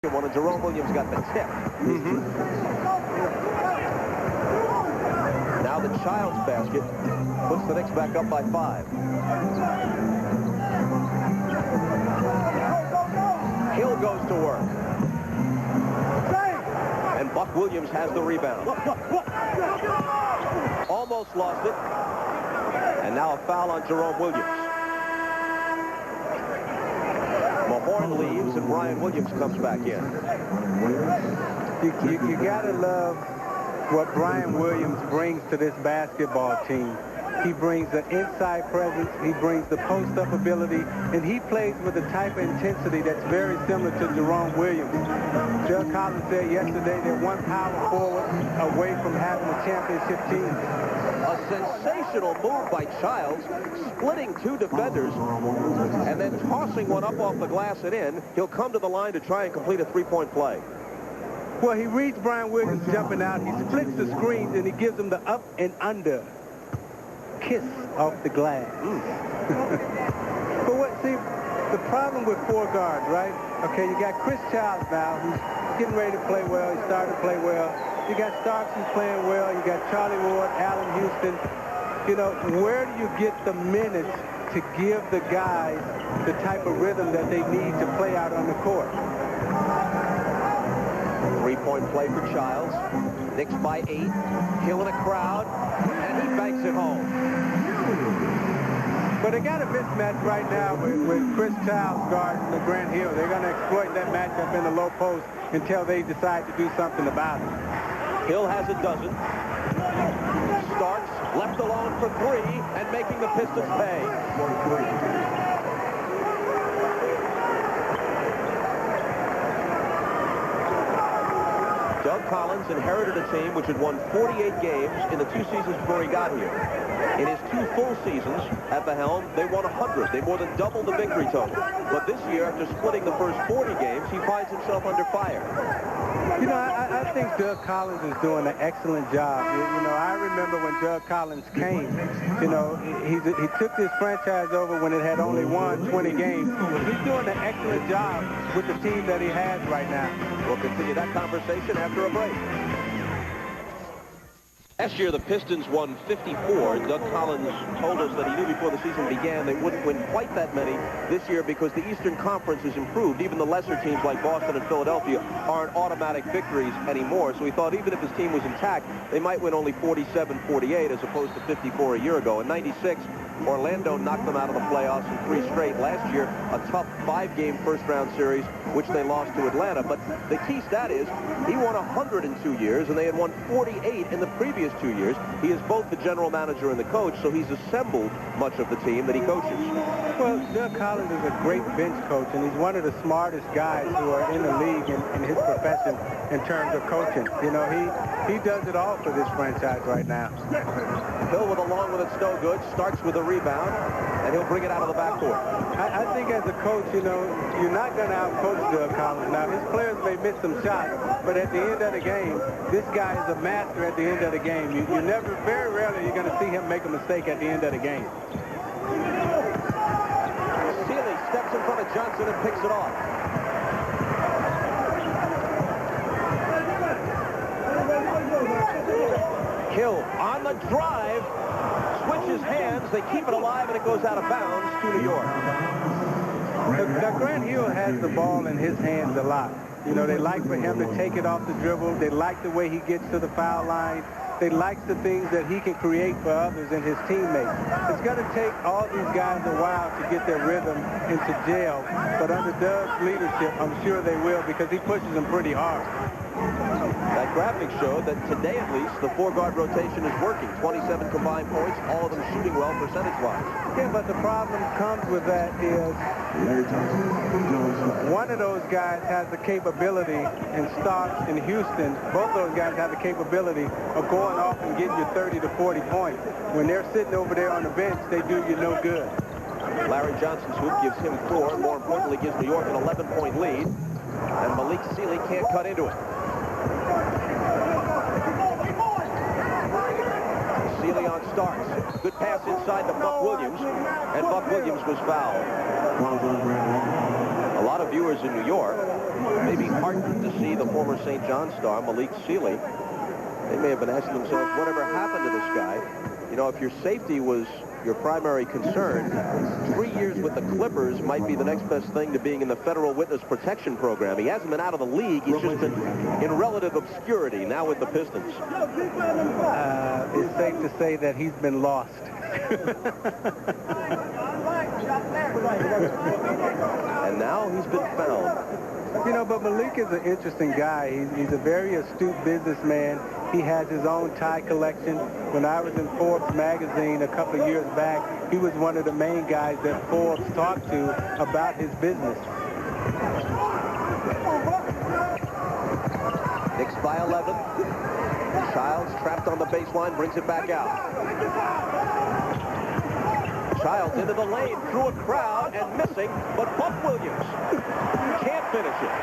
one, and Jerome Williams got the tip. Now the Childs basket puts the Knicks back up by 5. Hill goes to work. And Buck Williams has the rebound. Almost lost it. And now a foul on Jerome Williams. Mahorn leaves and Brian Williams comes back in. You gotta love what Brian Williams brings to this basketball team. He brings the inside presence, he brings the post-up ability, and he plays with a type of intensity that's very similar to Jerome Williams. Doug Collins said yesterday they're one power forward away from having a championship team. A sensational move by Childs, splitting 2 defenders, and then tossing one up off the glass and in. He'll come to the line to try and complete a 3-point play. Well, he reads Brian Williams jumping out, he splits the screens, and he gives him the up and under kiss off the glass. But what, see, the problem with 4 guards, right? Okay, you got Chris Childs now, who's getting ready to play well. He started to play well. You got Starks who's playing well. You got Charlie Ward, Allen Houston. You know, where do you get the minutes to give the guys the type of rhythm that they need to play out on the court? 3-point play for Childs. Knicks by 8. Hill in a crowd, and he banks it home. But they got a mismatch right now with Chris Childs guarding the Grant Hill. They're going to exploit that matchup in the low post until they decide to do something about it. Hill has a dozen. Starks left alone for 3 and making the Pistons pay. Doug Collins inherited a team which had won 48 games in the 2 seasons before he got here. In his 2 full seasons at the helm, they won 100. They more than doubled the victory total. But this year, after splitting the first 40 games, he finds himself under fire. You know, I think Doug Collins is doing an excellent job. You know, I remember when Doug Collins came, you know, he took this franchise over when it had only won 20 games. He's doing an excellent job with the team that he has right now. We'll continue that conversation after a break. Last year, the Pistons won 54. Doug Collins told us that he knew before the season began they wouldn't win quite that many this year because the Eastern Conference has improved. Even the lesser teams like Boston and Philadelphia aren't automatic victories anymore. So he thought even if his team was intact, they might win only 47-48 as opposed to 54 a year ago. In 96, Orlando knocked them out of the playoffs in 3 straight. Last year, a tough 5-game first-round series, which they lost to Atlanta. But the key stat is he won 100 in 2 years, and they had won 48 in the previous 2 years. He is both the general manager and the coach, so he's assembled much of the team that he coaches. Well, Doug Collins is a great bench coach, and he's one of the smartest guys who are in the league in his profession in terms of coaching. You know, he does it all for this franchise right now. Hill with a long one that's no good, starts with a rebound, and he'll bring it out of the backcourt. I think as a coach, you know, you're not going to out-coach Doug Collins. Now, his players may miss some shots, but at the end of the game, this guy is a master at the end of the game. You never, very rarely, you're going to see him make a mistake at the end of the game. Sealy steps in front of Johnson and picks it off. Hill on the drive, switches hands, they keep it alive, and it goes out of bounds to New York. Now, Grant Hill has the ball in his hands a lot. You know, they like for him to take it off the dribble. They like the way he gets to the foul line. They like the things that he can create for others and his teammates. It's going to take all these guys a while to get their rhythm into jail, but under Doug's leadership, I'm sure they will because he pushes them pretty hard. That graphic showed that today, at least, the 4-guard rotation is working. 27 combined points, all of them shooting well percentage-wise. Yeah, but the problem comes with that is one of those guys has the capability, and Starks in Houston, both those guys have the capability of going off and getting you 30 to 40 points. When they're sitting over there on the bench, they do you no good. Larry Johnson's hoop gives him 4, and more importantly, gives New York an 11-point lead. And Malik Sealy can't cut into it. Sealy on Starks. Good pass inside to Buck Williams, and Buck Williams was fouled. A lot of viewers in New York may be heartened to see the former St. John star, Malik Sealy. They may have been asking themselves, whatever happened to this guy? You know, if your safety was your primary concern, 3 years with the Clippers might be the next best thing to being in the Federal Witness Protection Program. He hasn't been out of the league. He's just been in relative obscurity now with the Pistons. It's safe to say that he's been lost. And now he's been found. You know, but Malik is an interesting guy. He's a very astute businessman. He has his own tie collection. When I was in Forbes magazine a couple of years back, he was one of the main guys that Forbes talked to about his business. Knicks by 11. Childs trapped on the baseline, brings it back out. Childs into the lane, through a crowd, and missing, but Buck Williams can't finish it.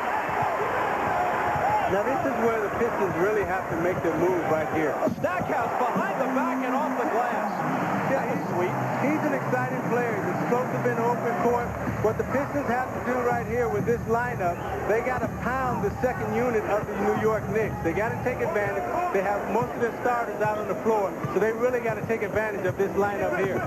Now this is where the Pistons really have to make their move right here. Stackhouse behind the back and off the glass. Yeah, he's sweet. He's an exciting player. He's explosive in open court. What the Pistons have to do right here with this lineup, they got to pound the second unit of the New York Knicks. They got to take advantage. They have most of their starters out on the floor, so they really got to take advantage of this lineup here.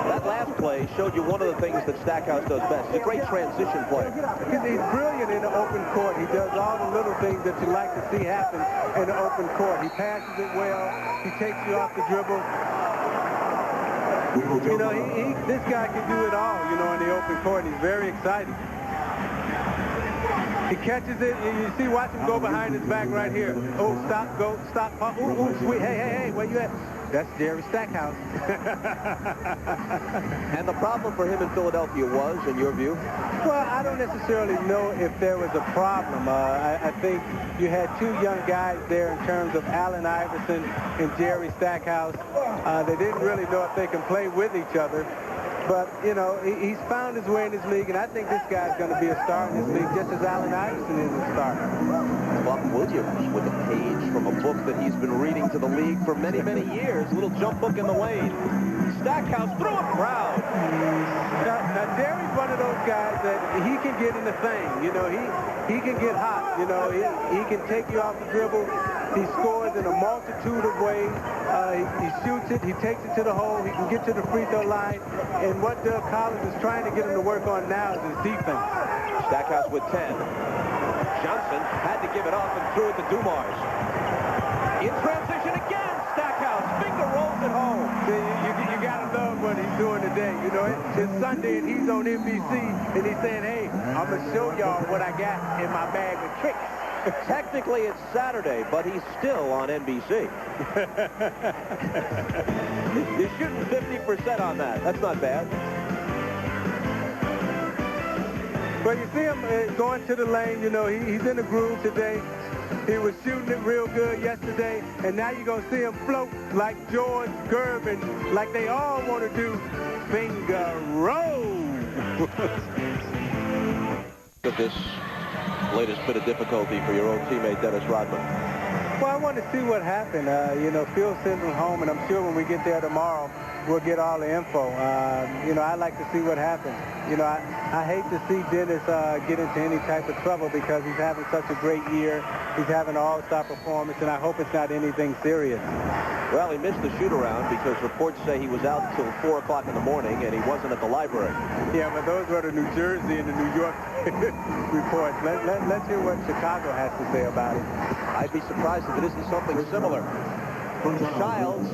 That last play showed you one of the things that Stackhouse does best. He's a great transition player. He's brilliant in the open court. He does all the little things that you like to see happen in the open court. He passes it well. He takes you off the dribble. You know, this guy can do it all, you know, in the open court. He's very exciting. He catches it, and you see, watch him go behind his back right here. Oh, stop, go, stop, pop. Ooh, sweet. Hey, where you at? That's Jerry Stackhouse. And the problem for him in Philadelphia was, in your view? Well, I don't necessarily know if there was a problem. I think you had two young guys there in terms of Allen Iverson and Jerry Stackhouse. They didn't really know if they can play with each other. But, you know, he's found his way in this league, and I think this guy's going to be a star in this league, just as Allen Iverson is a star. Buck Williams with a page from a book that he's been reading to the league for many, many years. A little jump book in the lane. Stackhouse through a crowd. Now, Jerry's one of those guys that he can get in the thing. You know, he can get hot. You know, he can take you off the dribble. He scores in a multitude of ways. He shoots it. He takes it to the hole. He can get to the free throw line. And what Doug Collins is trying to get him to work on now is his defense. Stackhouse with 10. Johnson had to give it up and threw it to Dumars. In transition again, Stackhouse. Finger rolls it home. You got to love what he's doing today. You know, it's Sunday and he's on NBC and he's saying, hey, I'm going to show y'all what I got in my bag of tricks. Technically, it's Saturday, but he's still on NBC. He's shooting 50% on that. That's not bad. But you see him going to the lane. You know, he's in the groove today. He was shooting it real good yesterday, and now you're going to see him float like George Gervin, like they all want to do. Finger roll. At this latest bit of difficulty for your old teammate, Dennis Rodman. Well, I want to see what happened. You know, Phil sent him home, and I'm sure when we get there tomorrow, we'll get all the info. You know, I'd like to see what happened. You know, I hate to see Dennis get into any type of trouble because he's having such a great year. He's having an all-star performance, and I hope it's not anything serious. Well, he missed the shoot-around because reports say he was out until 4 o'clock in the morning, and he wasn't at the library. Yeah, but those were the New Jersey and the New York reports. Let's hear what Chicago has to say about it. I'd be surprised if it isn't something similar. Childs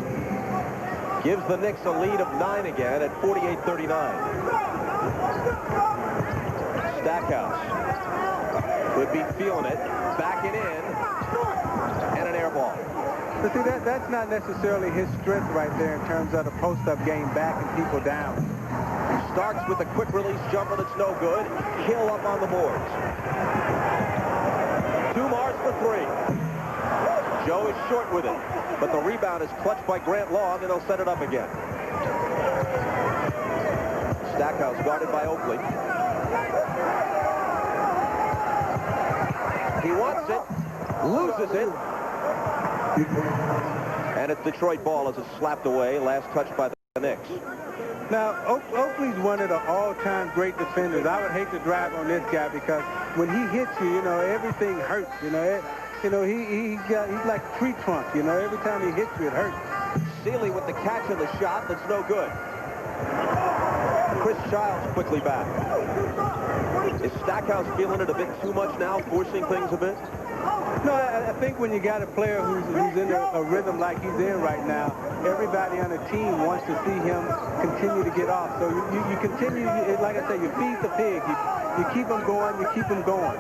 gives the Knicks a lead of 9 again at 48-39. Stackhouse could be feeling it, backing in, and an air ball. But see, that's not necessarily his strength right there in terms of the post-up game, backing people down. Starks with a quick release jumper that's no good. Hill up on the boards. Dumars for 3. Joe is short with it, but the rebound is clutched by Grant Long, and they'll set it up again. Stackhouse guarded by Oakley. He wants it, loses it, and it's Detroit ball as it's slapped away, last touch by the Knicks. Now, Oakley's one of the all-time great defenders. I would hate to drive on this guy because when he hits you, you know, everything hurts. You know, he's like a tree trunk. You know, every time he hits you, it hurts. Seeley with the catch and the shot. That's no good. Chris Childs quickly back. Is Stackhouse feeling it a bit too much now, forcing things a bit? No, I think when you got a player who's in a rhythm like he's in right now, everybody on the team wants to see him continue to get off. So you continue, like I said, you feed the pig. You keep him going, you keep him going.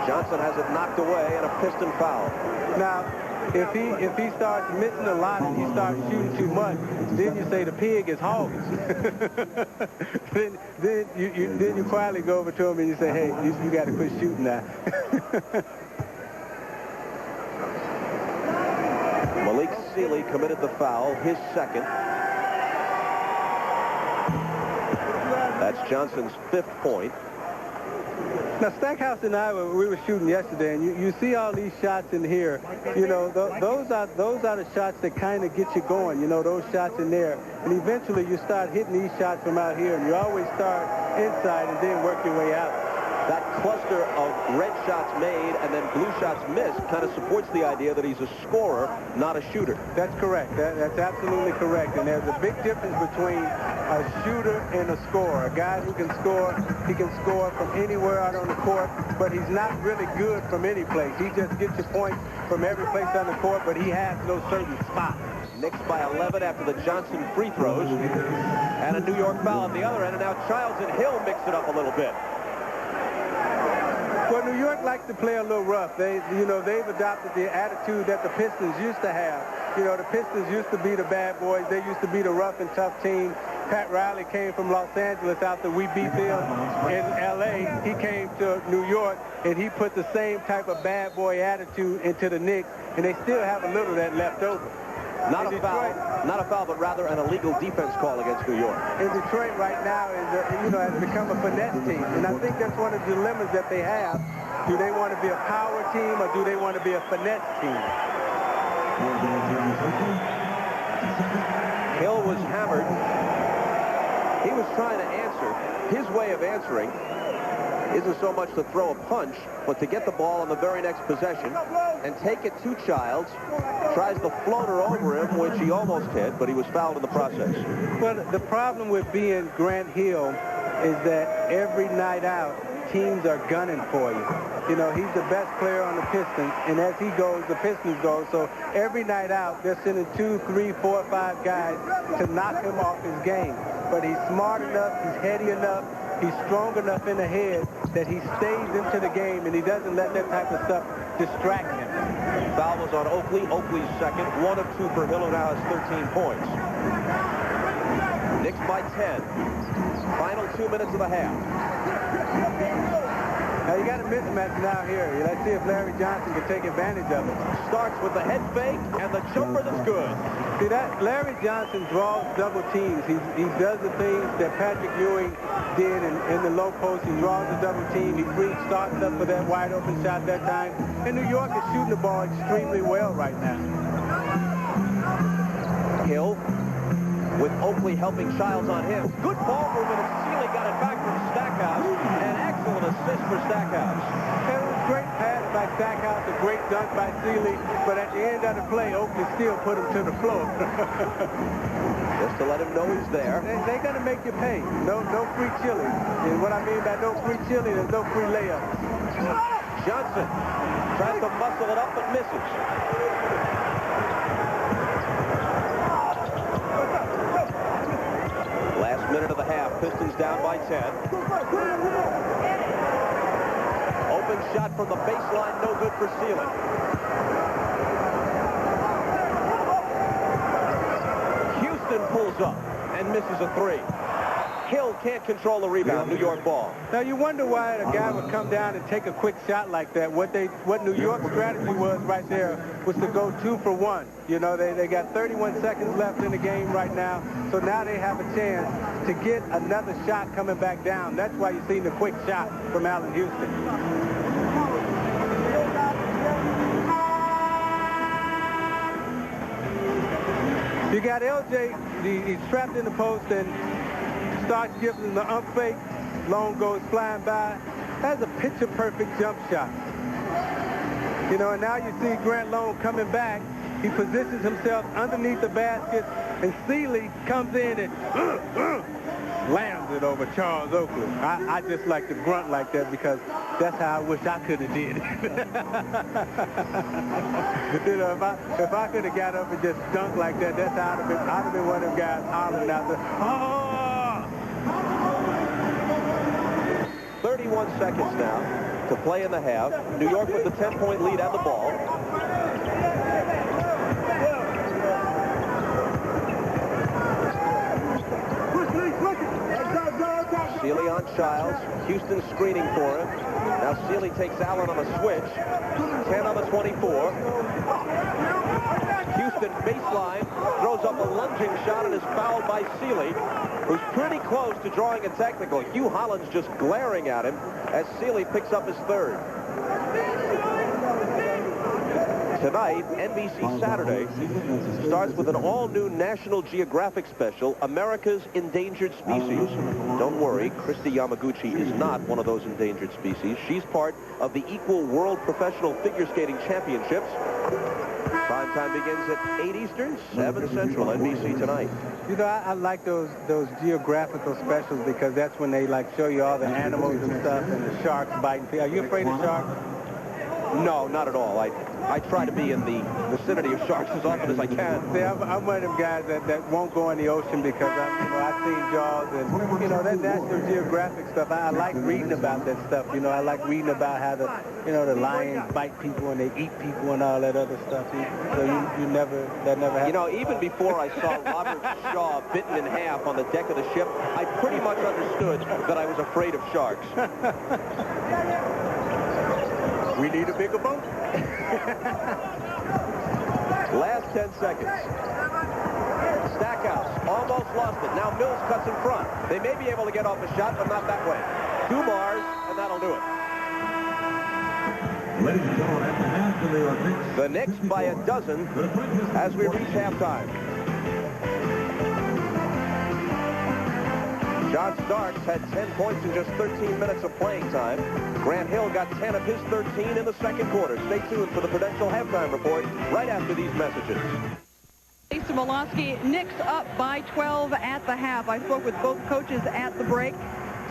Johnson has it knocked away and a Piston foul. Now, if he starts missing a lot and he starts shooting too much, then you say the pig is hoggish. then you quietly go over to him and you say, hey, you got to quit shooting now. Malik Seeley committed the foul, his second. That's Johnson's 5th point. Now, Stackhouse and I, we were shooting yesterday, and you see all these shots in here. You know, those are the shots that kind of get you going, you know, those shots in there. And eventually you start hitting these shots from out here, and you always start inside and then work your way out. That cluster of red shots made and then blue shots missed kind of supports the idea that he's a scorer, not a shooter. That's correct. That's absolutely correct. And there's a big difference between a shooter and a scorer. A guy who can score, he can score from anywhere out on the court, but he's not really good from any place. He just gets your points from every place on the court, but he has no certain spot. Knicks by 11 after the Johnson free throws. And a New York foul on the other end, and now Childs and Hill mix it up a little bit. Well, New York likes to play a little rough. They've adopted the attitude that the Pistons used to have. You know, the Pistons used to be the bad boys. They used to be the rough and tough team. Pat Riley came from Los Angeles after we beat them in L.A. He came to New York, and he put the same type of bad boy attitude into the Knicks, and they still have a little of that left over. Not a foul, but rather an illegal defense call against New York. And Detroit right now has become a finesse team, and I think that's one of the dilemmas that they have. Do they want to be a power team, or do they want to be a finesse team? Hill was hammered. He was trying to answer. His way of answering isn't so much to throw a punch, but to get the ball on the very next possession and take it to Childs. Tries the floater over him, which he almost hit, but he was fouled in the process. Well, the problem with being Grant Hill is that every night out, teams are gunning for you. You know, he's the best player on the Pistons, and as he goes, the Pistons go. So every night out, they're sending 2, 3, 4, 5 guys to knock him off his game. But he's smart enough, he's heady enough, he's strong enough in the head that he stays into the game, and he doesn't let that type of stuff distract him. Foul was on Oakley. Oakley's second. 1 of 2 for Hill, who now has 13 points. Knicks by 10. Final 2 minutes of the half. Now, you got a mismatch now here. Let's see if Larry Johnson can take advantage of it. Starts with the head fake and the jumper that's good. See, that Larry Johnson draws double teams. He does the things that Patrick Ewing did in the low post. He draws the double team. He starts up for that wide open shot that time. And New York is shooting the ball extremely well right now. Hill with Oakley helping Childs on him. Good ball movement, and Seeley got it back from Stackhouse. An excellent assist for Stackhouse. It was a great pass by Stackhouse, a great dunk by Seeley, but at the end of the play, Oakley still put him to the floor. Just to let him know he's there. They're going to make you pay. No free chili. And what I mean by no free chili, there's no free layup. Johnson tries to muscle it up, but misses. Last minute of the half, Pistons down by 10. Open shot from the baseline, no good for Seeley. Houston pulls up and misses a 3. Hill can't control the rebound. New York ball. Now you wonder why a guy would come down and take a quick shot like that. What New York's strategy was right there was to go 2 for 1. You know, they got 31 seconds left in the game right now, so now they have a chance to get another shot coming back down. That's why you're seeing the quick shot from Allen Houston. You got LJ, he's trapped in the post and starts giving the ump fake. Long goes flying by. has a picture-perfect jump shot. You know, and now you see Grant Long coming back. He positions himself underneath the basket, and Seeley comes in and slams it over Charles Oakley. I just like to grunt like that because that's how I wish I could have did it. You know, if I could have got up and just dunked like that, that's how I'd have been one of them guys hollering out there. Oh! 31 seconds now to play in the half. New York with the 10-point lead at the ball. Seeley on Childs. Houston screening for him. Now Seeley takes Allen on a switch. 10 on the 24. Houston baseline throws up a lunging shot and is fouled by Seeley, who's pretty close to drawing a technical. Hugh Holland's just glaring at him as Seeley picks up his third. Tonight, NBC Saturday starts with an all-new National Geographic special, America's Endangered Species. Don't worry, Christy Yamaguchi is not one of those endangered species. She's part of the Equal World Professional Figure Skating Championships. Prime time begins at 8 Eastern, 7 Central, NBC tonight. You know, I like those geographical specials because that's when they, like, show you all the animals and stuff and the sharks biting. Are you afraid of sharks? No, not at all. I try to be in the vicinity of sharks as often as I can. See, I'm one of them guys that won't go in the ocean because I've seen Jaws and, you know, that National Geographic stuff. I like reading about that stuff. You know, I like reading about how the lions bite people and they eat people and all that other stuff. So that never happened. You know, even before I saw Robert Shaw bitten in half on the deck of the ship, I pretty much understood that I was afraid of sharks. We need a bigger boat. Last 10 seconds. Stackhouse almost lost it. Now Mills cuts in front. They may be able to get off a shot, but not that way. 2 bars, and that'll do it. Ladies and gentlemen, at the half of the Knicks. The Knicks by a dozen as we reach halftime. John Starks had 10 points in just 13 minutes of playing time. Grant Hill got 10 of his 13 in the second quarter. Stay tuned for the Prudential halftime report right after these messages. Lisa Molosky, Knicks up by 12 at the half. I spoke with both coaches at the break.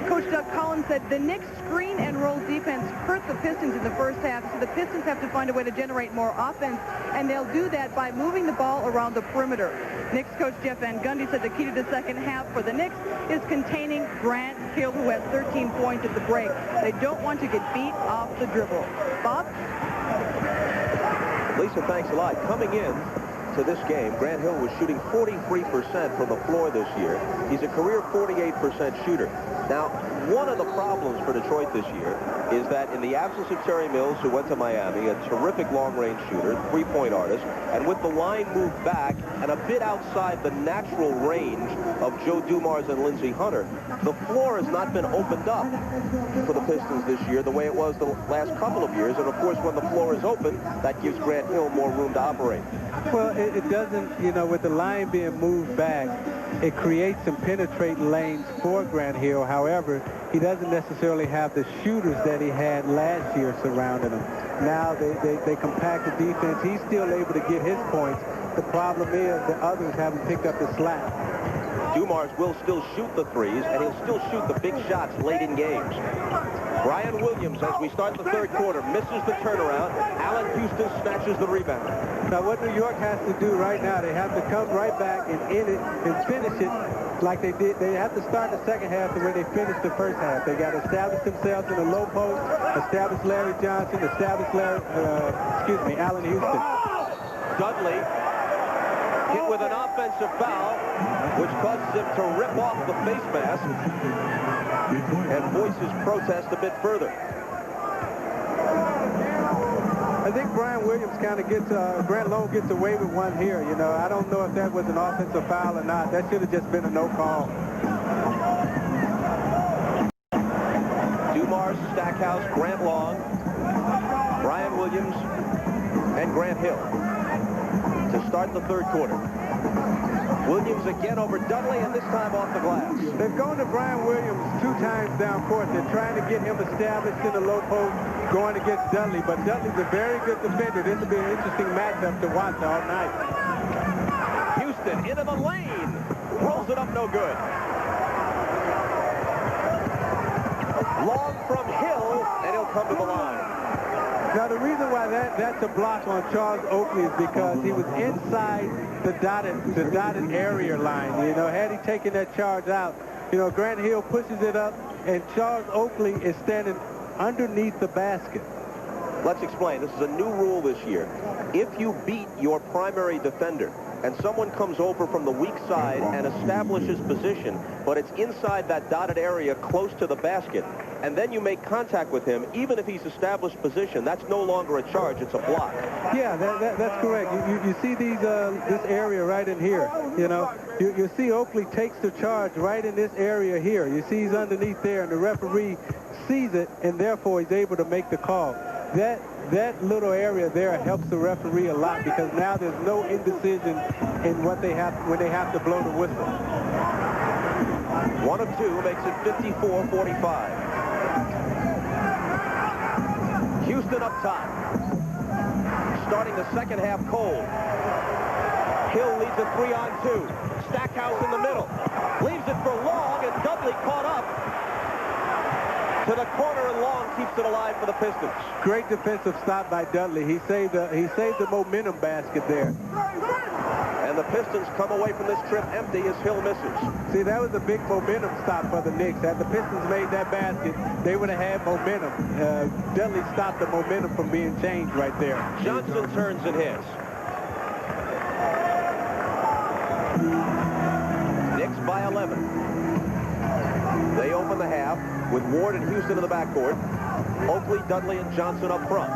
Coach Doug Collins said the Knicks screen and roll defense hurt the Pistons in the first half, so the Pistons have to find a way to generate more offense, and they'll do that by moving the ball around the perimeter. Knicks coach Jeff Van Gundy said the key to the second half for the Knicks is containing Grant Hill, who has 13 points at the break. They don't want to get beat off the dribble. Bob? Lisa, thanks a lot. Coming in to this game, Grant Hill was shooting 43% from the floor this year. He's a career 48% shooter. Now, one of the problems for Detroit this year is that in the absence of Terry Mills, who went to Miami, a terrific long-range shooter, three-point artist, and with the line moved back and a bit outside the natural range of Joe Dumars and Lindsey Hunter, the floor has not been opened up for the Pistons this year the way it was the last couple of years. And, of course, when the floor is open, that gives Grant Hill more room to operate. Well, it doesn't, you know, with the line being moved back, it creates some penetrating lanes for Grant Hill. However, he doesn't necessarily have the shooters that he had last year surrounding him. Now they compact the defense. He's still able to get his points. The problem is the others haven't picked up the slack. Dumars will still shoot the threes, and he'll still shoot the big shots late in games. Brian Williams, as we start the third quarter, misses the turnaround. Allen Houston snatches the rebound. Now, what New York has to do right now, they have to come right back and end it and finish it like they did. They have to start the second half the way they finished the first half. They got to establish themselves in the low post, establish Larry Johnson, establish Allen Houston. Dudley hit with an offensive foul, which causes him to rip off the face mask and voice his protest a bit further. I think Brian Williams kind of gets, Grant Long gets away with one here. You know, I don't know if that was an offensive foul or not. That should have just been a no call. Dumars, Stackhouse, Grant Long, Brian Williams, and Grant Hill to start the third quarter. Williams again over Dudley, and this time off the glass. They've gone to Brian Williams 2 times down court. They're trying to get him established in the low post going against Dudley, but Dudley's a very good defender. This will be an interesting matchup to watch all night. Houston into the lane. Rolls it up, no good. Long from Hill, and he'll come to the line. Now, the reason why that's a block on Charles Oakley is because he was inside the dotted area line. You know, had he taken that charge out, you know, Grant Hill pushes it up, and Charles Oakley is standing underneath the basket. Let's explain. This is a new rule this year. If you beat your primary defender and someone comes over from the weak side and establishes position, but it's inside that dotted area close to the basket, and then you make contact with him, even if he's established position, that's no longer a charge, it's a block. Yeah, that's correct. You see these this area right in here, you know. You see Oakley takes the charge right in this area here. You see he's underneath there, and the referee sees it, and therefore he's able to make the call. That little area there helps the referee a lot because now there's no indecision in what they have when they have to blow the whistle. 1 of 2 makes it 54-45. Houston up top. Starting the second half cold. Hill leads a 3-on-2. Stackhouse in the middle. Leaves it for Long, and Dudley caught up to the corner, and Long keeps it alive for the Pistons. Great defensive stop by Dudley. He saved the momentum basket there. And the Pistons come away from this trip empty as Hill misses. See, that was a big momentum stop for the Knicks. Had the Pistons made that basket, they would have had momentum. Dudley stopped the momentum from being changed right there. Johnson turns and hits. Knicks by 11. They open the half with Ward and Houston in the backcourt. Oakley, Dudley, and Johnson up front.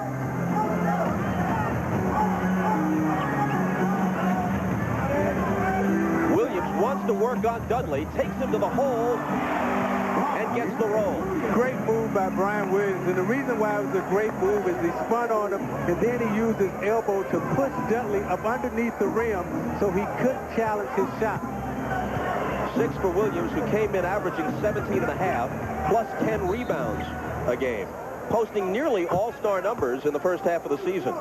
Williams wants to work on Dudley, takes him to the hole, and gets the roll. Great move by Brian Williams, and the reason why it was a great move is he spun on him, and then he used his elbow to push Dudley up underneath the rim so he couldn't challenge his shot. 6 for Williams, who came in averaging 17.5, plus 10 rebounds a game, posting nearly all-star numbers in the first half of the season.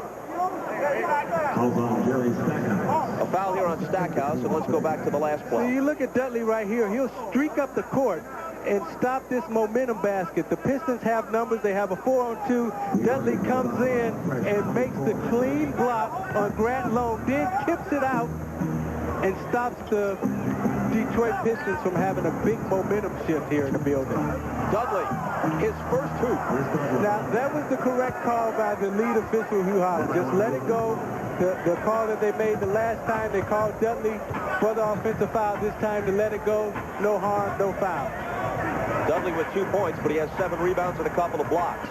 A foul here on Stackhouse, and let's go back to the last play. So you look at Dudley right here. He'll streak up the court and stop this momentum basket. The Pistons have numbers. They have a 4-on-2. Dudley comes in and makes the clean block on Grant Long, then kips it out and stops the Detroit Pistons from having a big momentum shift here in the building. Dudley, his first hoop. Now, that was the correct call by the lead official, Hugh Holland. Just let it go. The call that they made the last time, they called Dudley for the offensive foul. This time to let it go. No harm, no foul. Dudley with 2 points, but he has 7 rebounds and a couple of blocks.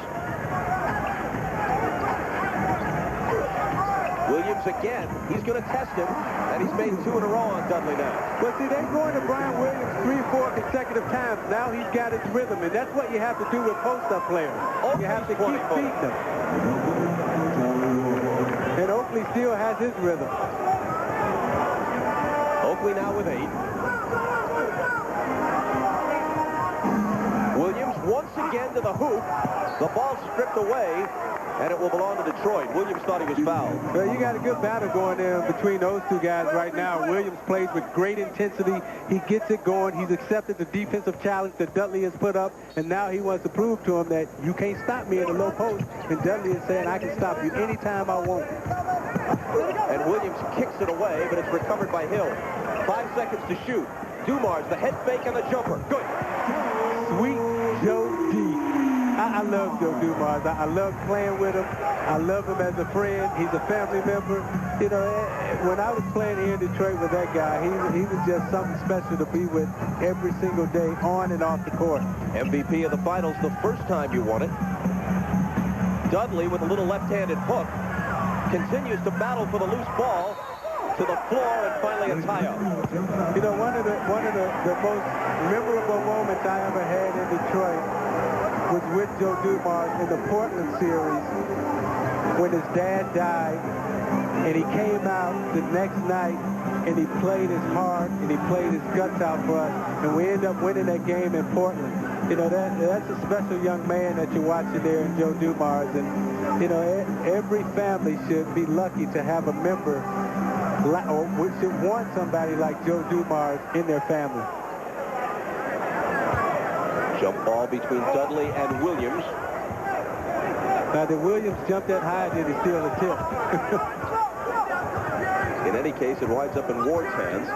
Williams again. He's going to test him, and he's made 2 in a row on Dudley now. Well, see, they're going to Brian Williams 3-4 consecutive times. Now he's got his rhythm, and that's what you have to do with post-up players. You have to keep feeding them. And Oakley still has his rhythm. Oakley now with 8. Williams once again to the hoop. The ball stripped away, and it will belong to Detroit. Williams thought he was fouled. Well, you got a good battle going there between those two guys right now. Williams plays with great intensity. He gets it going. He's accepted the defensive challenge that Dudley has put up, and now he wants to prove to him that you can't stop me in the low post. And Dudley is saying, I can stop you anytime I want. And Williams kicks it away, but it's recovered by Hill. 5 seconds to shoot. Dumars, the head fake and the jumper. Good. Sweet Joe D. I love Joe Dumars. I love playing with him. I love him as a friend. He's a family member. You know, when I was playing here in Detroit with that guy, he was just something special to be with every single day, on and off the court. MVP of the finals the first time you won it. Dudley with a little left-handed hook continues to battle for the loose ball to the floor, and finally a tie-up. You know, one of the most memorable moments I ever had in Detroit was with Joe Dumars in the Portland series when his dad died, and he came out the next night and he played his heart, and he played his guts out for us, and we end up winning that game in Portland. You know, that's a special young man that you're watching there in Joe Dumars, and, you know, every family should be lucky to have a member, or we should want somebody like Joe Dumars in their family. Jump ball between Dudley and Williams. Now, did Williams jump that high, did he steal the tip? In any case, it winds up in Ward's hands.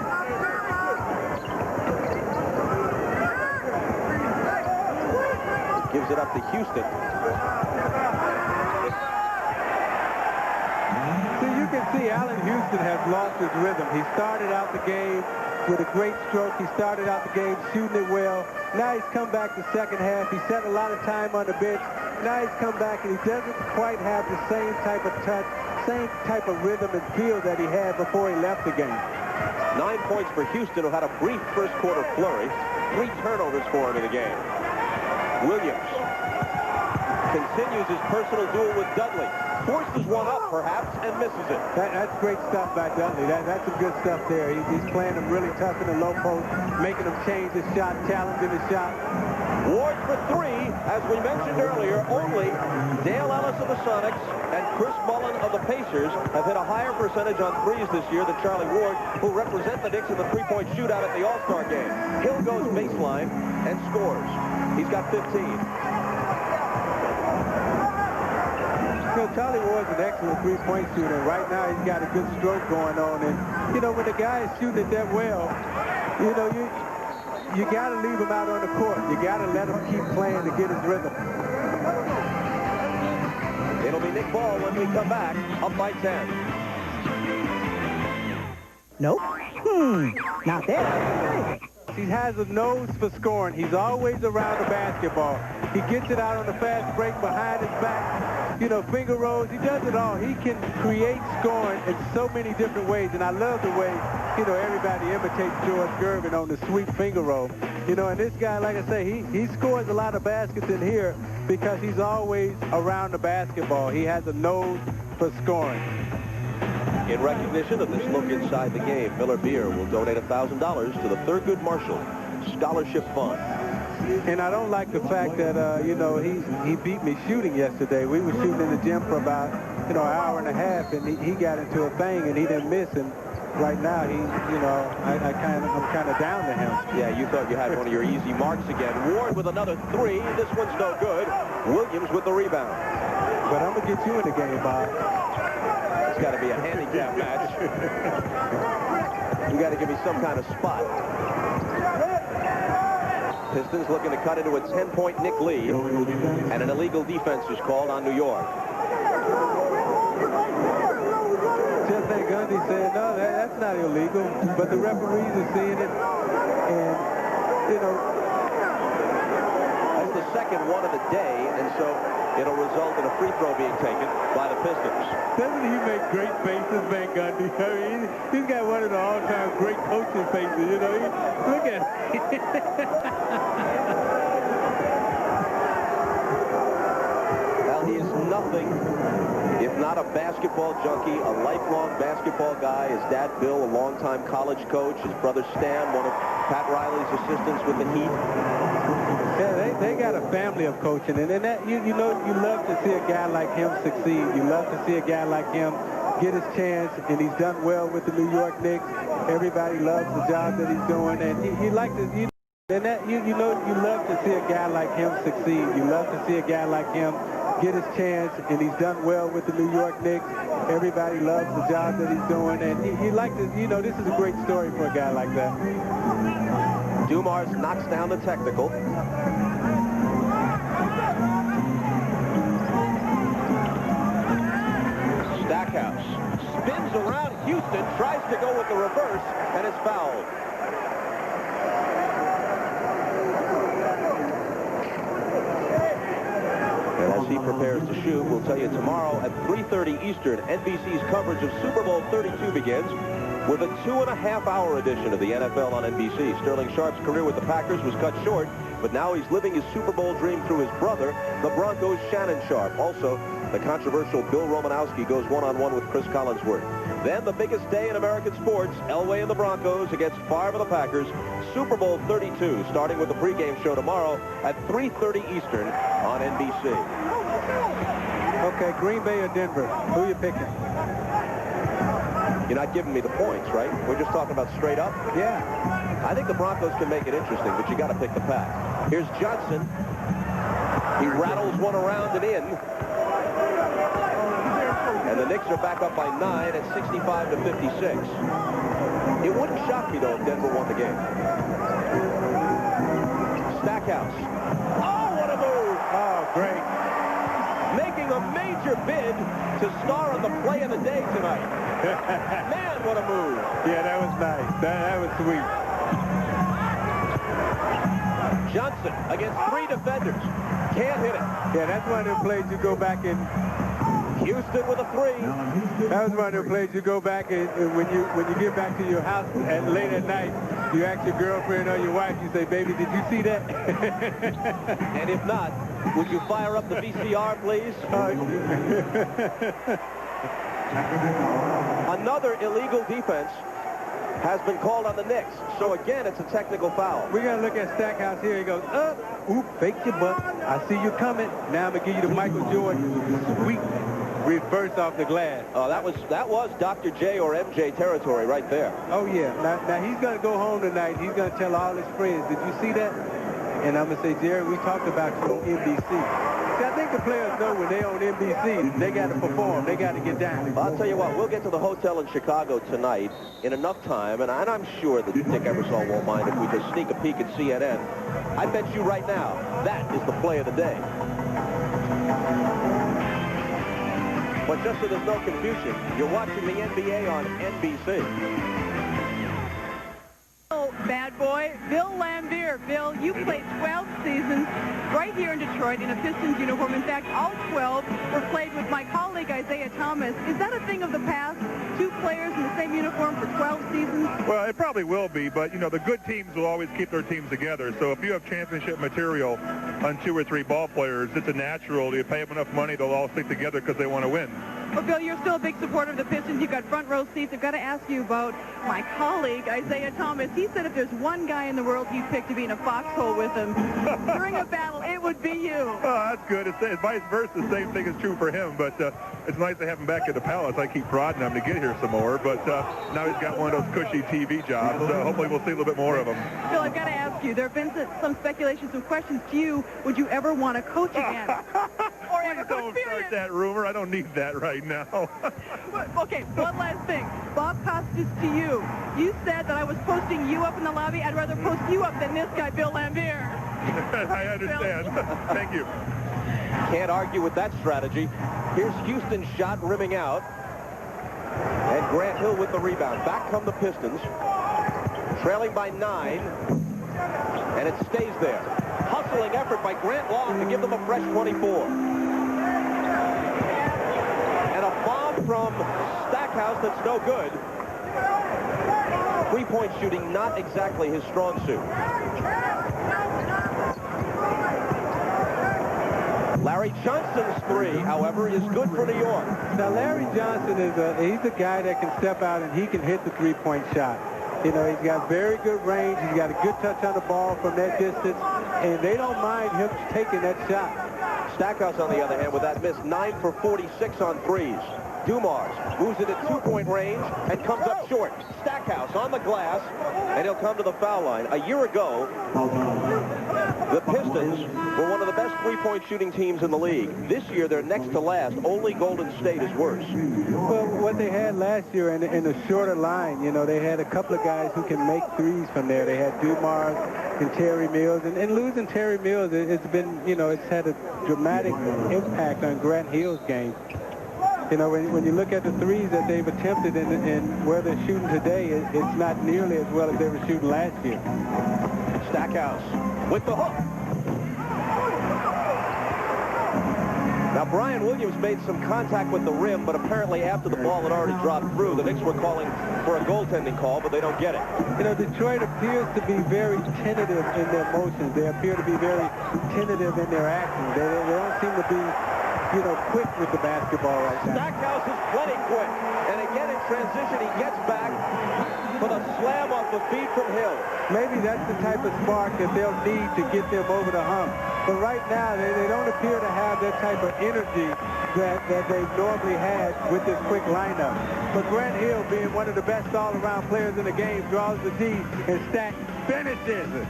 Gives it up to Houston. See, you can see Allen Houston has lost his rhythm. He started out the game with a great stroke. He started out the game shooting it well. Now he's come back the second half. He spent a lot of time on the bench. Now he's come back and he doesn't quite have the same type of touch, same type of rhythm and feel that he had before he left the game. 9 points for Houston, who had a brief first quarter flurry. 3 turnovers for him in the game. Williams continues his personal duel with Dudley. Forces one up, perhaps, and misses it. That's great stuff by Dudley. That's some good stuff there. He's playing him really tough in the low post, making him change his shot, challenging his shot. Ward for 3. As we mentioned earlier, only Dale Ellis of the Sonics and Chris Mullen of the Pacers have hit a higher percentage on threes this year than Charlie Ward, who represent the Knicks in the three-point shootout at the All-Star game. Hill goes baseline and scores. He's got 15. You know, Charlie Ward's an excellent three-point shooter. Right now, he's got a good stroke going on. And, you know, when the guy is shooting it that well, you know, you got to leave him out on the court. You got to let him keep playing to get his rhythm. It'll be Nick Ball when we come back, up by 10. Nope. Not there. He has a nose for scoring. He's always around the basketball. He gets it out on the fast break behind his back. You know, finger rolls. He does it all. He can create scoring in so many different ways. And I love the way, you know, everybody imitates George Gervin on the sweet finger roll. You know, and this guy, like I say, he scores a lot of baskets in here because he's always around the basketball. He has a nose for scoring. In recognition of this look inside the game, Miller Beer will donate $1,000 to the Thurgood Marshall Scholarship Fund. And I don't like the fact that, you know, he beat me shooting yesterday. We were shooting in the gym for about, you know, an hour and a half, and he got into a thing, and he didn't miss. And right now, you know, I'm kind of down to him. Yeah, you thought you had one of your easy marks again. Ward with another 3. This one's no good. Williams with the rebound. But I'm going to get you in the game, Bob. It's got to be a handicap match. You got to give me some kind of spot. Pistons looking to cut into a 10-point Knick lead, and an illegal defense is called on New York. Jeff Van Gundy said, no, that's not illegal, but the referees are seeing it, and, you know. That's the second one of the day, and so it'll result in a free throw being taken by the Pistons. Doesn't he make great faces, Van Gundy? I mean, he's got one of the all-time great coaching faces, you know. Look at him. Well, he is nothing if not a basketball junkie, a lifelong basketball guy. His dad, Bill, a longtime college coach. His brother, Stan, one of Pat Riley's assistants with the Heat. Yeah, they got a family of coaching, and that you know, you love to see a guy like him succeed. You love to see a guy like him get his chance, and he's done well with the New York Knicks. Everybody loves the job that he's doing, and you like to, you know, you love to see a guy like him succeed. You love to see a guy like him get his chance, and he's done well with the New York Knicks. Everybody loves the job that he's doing, and you like to, you know, this is a great story for a guy like that. Dumars knocks down the technical. Stackhouse spins around Houston, tries to go with the reverse, and is fouled. And as he prepares to shoot, we'll tell you tomorrow at 3:30 Eastern, NBC's coverage of Super Bowl 32 begins with a 2.5-hour edition of the NFL on NBC. Sterling Sharp's career with the Packers was cut short, but now he's living his Super Bowl dream through his brother, the Broncos' Shannon Sharp. Also, the controversial Bill Romanowski goes one-on-one with Chris Collinsworth. Then the biggest day in American sports, Elway and the Broncos against Favre and the Packers. Super Bowl 32, starting with the pregame show tomorrow at 3:30 Eastern on NBC. Okay, Green Bay or Denver? Who are you picking? You're not giving me the points, right? We're just talking about straight up? Yeah. I think the Broncos can make it interesting, but you got to pick the Pack. Here's Johnson. He rattles one around and in. And the Knicks are back up by 9 at 65-56. It wouldn't shock me, though, if Denver won the game. Stackhouse. Oh, what a move! Oh, great. Making a major bid to star on the play of the day tonight. Man, what a move. Yeah, that was nice. That was sweet. Johnson against 3 defenders. Can't hit it. Yeah, that's one of the plays you go back and... Houston with a 3. That was one of the plays you go back and when you get back to your house and late at night, you ask your girlfriend or your wife, you say, baby, did you see that? And if not, would you fire up the VCR, please? Another illegal defense has been called on the Knicks. So again, it's a technical foul. We're going to look at Stackhouse here. He goes, up, oop, fake your butt. I see you coming. Now I'm going to give you the Michael Jordan sweep reverse off the glass. Oh, that was Dr. J or MJ territory right there. Oh, yeah. Now he's going to go home tonight. He's going to tell all his friends, did you see that? And I'm going to say, Jerry, we talked about you on NBC. See, I think the players know when they're on NBC, they got to perform. They got to get down. I'll tell you what, we'll get to the hotel in Chicago tonight in enough time, and I'm sure that Dick Ebersol won't mind if we just sneak a peek at CNN. I bet you right now, that is the play of the day. But just so there's no confusion, you're watching the NBA on NBC. Bad boy, Bill Lambier. Bill, you played 12 seasons right here in Detroit in a Pistons uniform. In fact, all 12 were played with my colleague Isaiah Thomas. Is that a thing of the past? 2 players in the same uniform for 12 seasons? Well, it probably will be, but, you know, the good teams will always keep their teams together. So if you have championship material on 2 or 3 ball players, it's a natural. You pay them enough money, they'll all stick together because they want to win. Well, Bill, you're still a big supporter of the Pistons. You've got front row seats. I've got to ask you about my colleague, Isaiah Thomas. He said if there's one guy in the world he'd pick to be in a foxhole with him during a battle, it would be you. Oh, that's good. It's vice versa. The same thing is true for him, but it's nice to have him back at the Palace. I keep prodding him to get here some more, but now he's got one of those cushy TV jobs, so hopefully we'll see a little bit more of him. Bill, I've got to ask you, there have been some speculation, some questions to you. Would you ever want to coach again? Or ever coach, don't start that rumor. I don't need that right now. Okay, one last thing. Bob Costas, to you. You said that I was posting you up in the lobby. I'd rather post you up than this guy, Bill Lambier. I understand. Thank you. Can't argue with that strategy. Here's Houston's shot rimming out. And Grant Hill with the rebound. Back come the Pistons. Trailing by 9. And it stays there. Hustling effort by Grant Long to give them a fresh 24. And a bomb from Stackhouse that's no good. Three-point shooting not exactly his strong suit. Larry Johnson's 3, however, is good for New York. Now, Larry Johnson he's a guy that can step out and he can hit the three-point shot. You know, he's got very good range. He's got a good touch on the ball from that distance, and they don't mind him taking that shot. Stackhouse, on the other hand, with that miss, 9 for 46 on threes. Dumars moves it at 2-point range and comes up short. Stackhouse on the glass, and he'll come to the foul line. A year ago, the Pistons were one of the best three-point shooting teams in the league. This year, they're next to last. Only Golden State is worse. Well, what they had last year in the shorter line, you know, they had a couple of guys who can make threes from there. They had Dumars and Terry Mills. And losing Terry Mills, it's been, you know, it's had a dramatic impact on Grant Hill's game. You know, when you look at the threes that they've attempted and where they're shooting today, it's not nearly as well as they were shooting last year. Stackhouse with the hook. Now, Brian Williams made some contact with the rim, but apparently after the ball had already dropped through, the Knicks were calling for a goaltending call, but they don't get it. You know, Detroit appears to be very tentative in their motions. They appear to be very tentative in their actions. They don't seem to be you know, quick with the basketball right now. Stackhouse is plenty quick. And again in transition, he gets back for the slam off the feed from Hill. Maybe that's the type of spark that they'll need to get them over the hump. But right now, they don't appear to have that type of energy that they've normally had with this quick lineup. But Grant Hill, being one of the best all-around players in the game, draws the D, and Stack finishes it.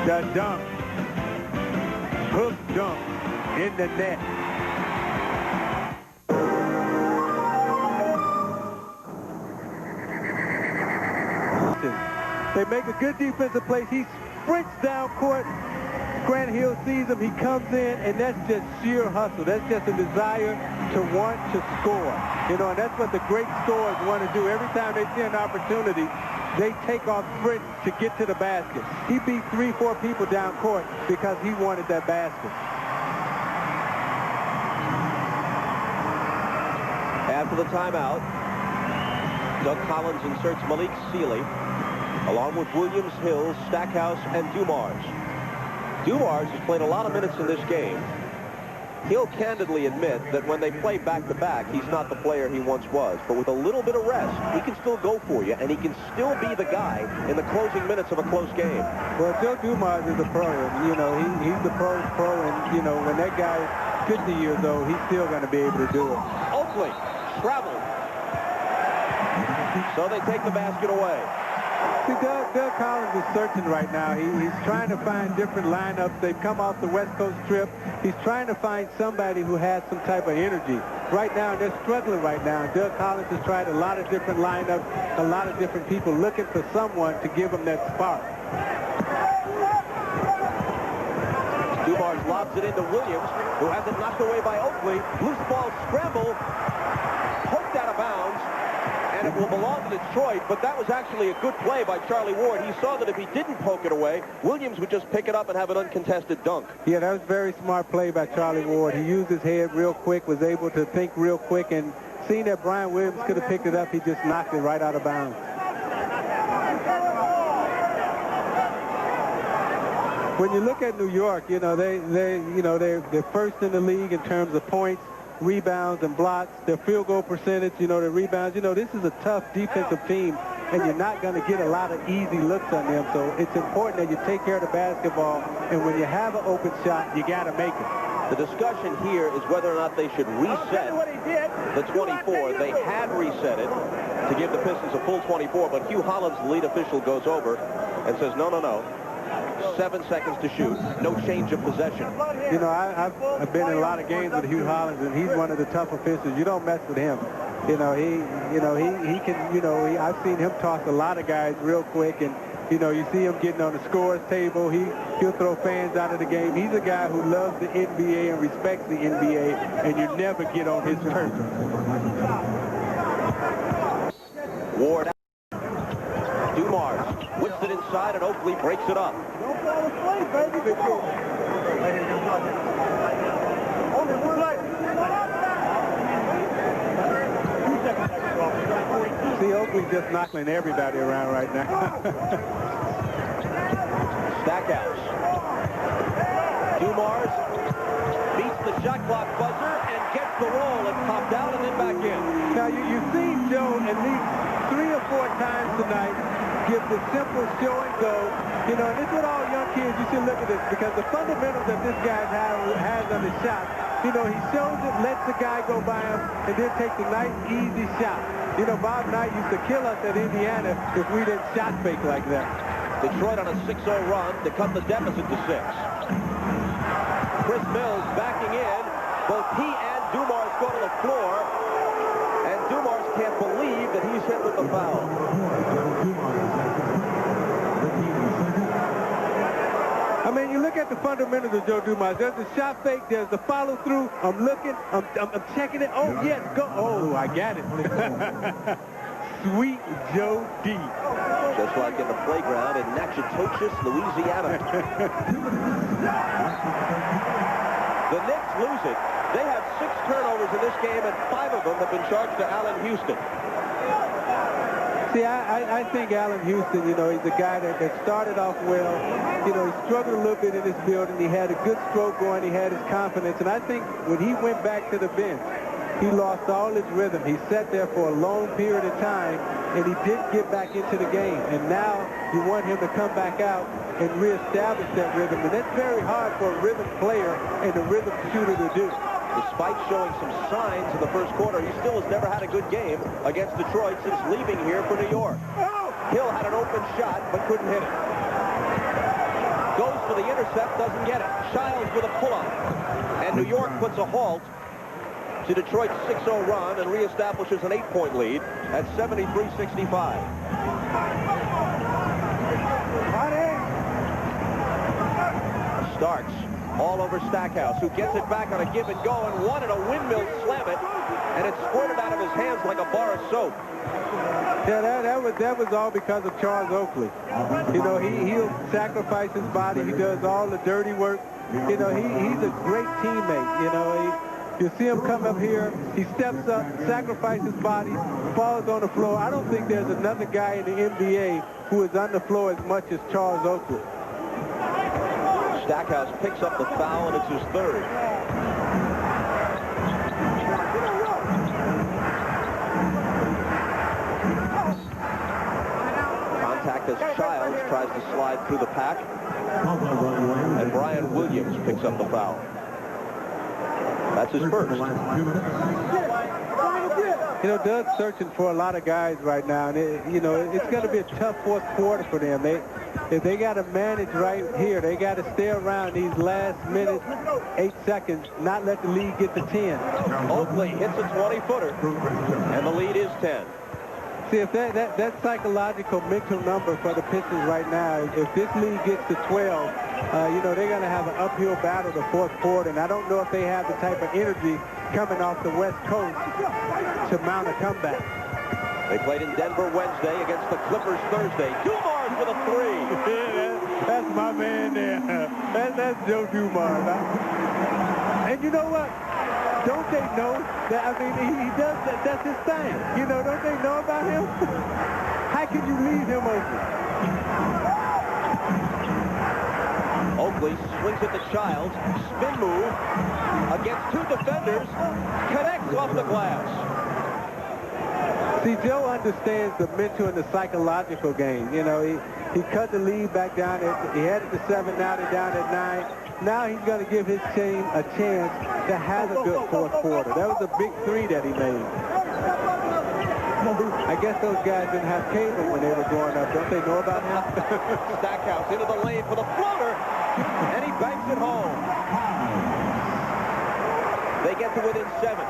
The dunk. Hook dunk in the net. They make a good defensive play. He sprints down court. Grant Hill sees him. He comes in, and that's just sheer hustle. That's just a desire to want to score. You know, and that's what the great scorers want to do. Every time they see an opportunity, they take off sprints to get to the basket. He beat 3-4 people down court because he wanted that basket. After the timeout, Doug Collins inserts Malik Sealy, along with Williams, Hill, Stackhouse, and Dumars. Dumars has played a lot of minutes in this game. He'll candidly admit that when they play back-to-back, he's not the player he once was. But with a little bit of rest, he can still go for you, and he can still be the guy in the closing minutes of a close game. Well, Joe Dumars is a pro, and, you know, he's the pro's pro, and, you know, when that guy is 50 years old, he's still going to be able to do it. Oakley traveled. So they take the basket away. See, Doug Collins is searching right now. He's trying to find different lineups. They've come off the West Coast trip. He's trying to find somebody who has some type of energy. Right now, they're struggling right now. Doug Collins has tried a lot of different lineups, a lot of different people looking for someone to give them that spark. Dumars lobs it into Williams, who has it knocked away by Oakley. Loose ball scramble, poked out of bounds. And it will belong to Detroit, but that was actually a good play by Charlie Ward. He saw that if he didn't poke it away, Williams would just pick it up and have an uncontested dunk. Yeah, that was a very smart play by Charlie Ward. He used his head real quick, was able to think real quick, and seeing that Brian Williams could have picked it up, he just knocked it right out of bounds. When you look at New York, you know, they're first in the league in terms of points, rebounds, and blocks. Their field goal percentage, you know, their rebounds. You know, this is a tough defensive team, and you're not going to get a lot of easy looks on them. So it's important that you take care of the basketball, and when you have an open shot, you got to make it. The discussion here is whether or not they should reset the 24. They had reset it to give the Pistons a full 24, but Hugh Hollins, the lead official, goes over and says, no, no, no. 7 seconds to shoot. No change of possession. You know, I've been in a lot of games with Hugh Hollins, and he's one of the tough officials. You don't mess with him. You know, he can, you know, I've seen him toss a lot of guys real quick, and, you know, you see him getting on the scores table. He'll throw fans out of the game. He's a guy who loves the NBA and respects the NBA, and you never get on his turf. Ward out. Dumars whips it inside, and Oakley breaks it up. Don't fall asleep, baby. Only one play. See, Oakley's just knocking everybody around right now. Stackhouse. Dumars beats the shot clock buzzer and gets the roll and popped out and then back in. Now, you've seen Joe at least 3 or 4 times tonight give the simple show and go. You know, and this is what all young kids, you should look at this, because the fundamentals that this guy has on his shot, you know, he shows it, lets the guy go by him, and then takes a nice, easy shot. You know, Bob Knight used to kill us at Indiana if we didn't shot fake like that. Detroit on a 6-0 run to cut the deficit to 6. Chris Mills backing in. Both he and Dumars go to the floor, and Dumars can't believe that he's hit with the foul. I mean, you look at the fundamentals of Joe Dumars. There's the shot fake. There's the follow-through. I'm looking. I'm checking it. Oh, yes, go. Oh, I got it. Sweet Joe D. Just like in the playground in Natchitoches, Louisiana. The Knicks lose it. They have 6 turnovers in this game, and 5 of them have been charged to Allen Houston. See, I think Allen Houston, you know, he's a guy that started off well. You know, he struggled a little bit in his building. He had a good stroke going. He had his confidence. And I think when he went back to the bench, he lost all his rhythm. He sat there for a long period of time, and he didn't get back into the game. And now you want him to come back out and reestablish that rhythm. And that's very hard for a rhythm player and a rhythm shooter to do. Despite showing some signs in the first quarter, he still has never had a good game against Detroit since leaving here for New York. Hill had an open shot, but couldn't hit it. Goes for the intercept, doesn't get it. Childs with a pull-up. And New York puts a halt to Detroit's 6-0 run and reestablishes an 8-point lead at 73-65. Starks all over Stackhouse, who gets it back on a give and go and wanted a windmill slam it, and it squirted out of his hands like a bar of soap. Yeah, that was all because of Charles Oakley. You know, he'll sacrifice his body. He does all the dirty work. You know, he's a great teammate. You know, you see him come up here, he steps up, sacrifices his body, falls on the floor. I don't think there's another guy in the NBA who is on the floor as much as Charles Oakley. Stackhouse picks up the foul, and it's his third. Contact as Childs tries to slide through the pack, and Brian Williams picks up the foul. That's his first. You know, Doug's searching for a lot of guys right now, and you know, it's going to be a tough fourth quarter for them. If they got to manage right here, they got to stay around these last minute, 8 seconds, not let the lead get to 10. Oakley hits a 20-footer, and the lead is 10. See, if that psychological mental number for the Pistons right now, if this lead gets to 12, you know, they're going to have an uphill battle the fourth quarter, and I don't know if they have the type of energy coming off the West Coast to mount a comeback. They played in Denver Wednesday against the Clippers Thursday. Dumars with a three. Yeah, that's my man there. That's Joe Dumars. And you know what? Don't they know that, I mean, he does that, that's his thing. You know, don't they know about him? How can you leave him open? Oakley swings it to Childs. Spin move against two defenders. Connects off the glass. See, Joe understands the mental and the psychological game. You know, he cut the lead back down. He had it to 7, now they're down at 9. Now he's going to give his team a chance to have a good fourth quarter. That was a big three that he made. I guess those guys didn't have cable when they were growing up. Don't they know about him? Stackhouse into the lane for the floater, and he banks it home. They get to within 7.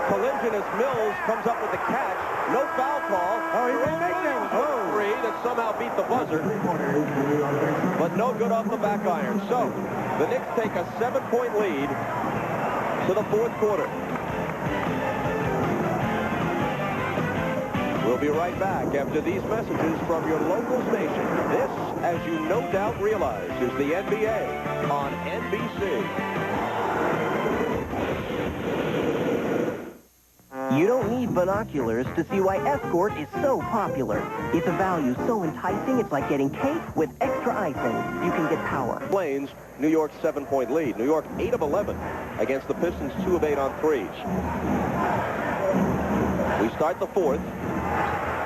Collision as Mills comes up with the catch. No foul call. Oh, he didn't make that one. Oh. Three that somehow beat the buzzer, but no good off the back iron. So the Knicks take a 7-point lead to the fourth quarter. We'll be right back after these messages from your local station. This, as you no doubt realize, is the NBA on NBC. You don't need binoculars to see why Escort is so popular. It's a value so enticing, it's like getting cake with extra icing. You can get power. Plains, New York's 7-point lead. New York 8 of 11 against the Pistons, 2 of 8 on threes. We start the fourth.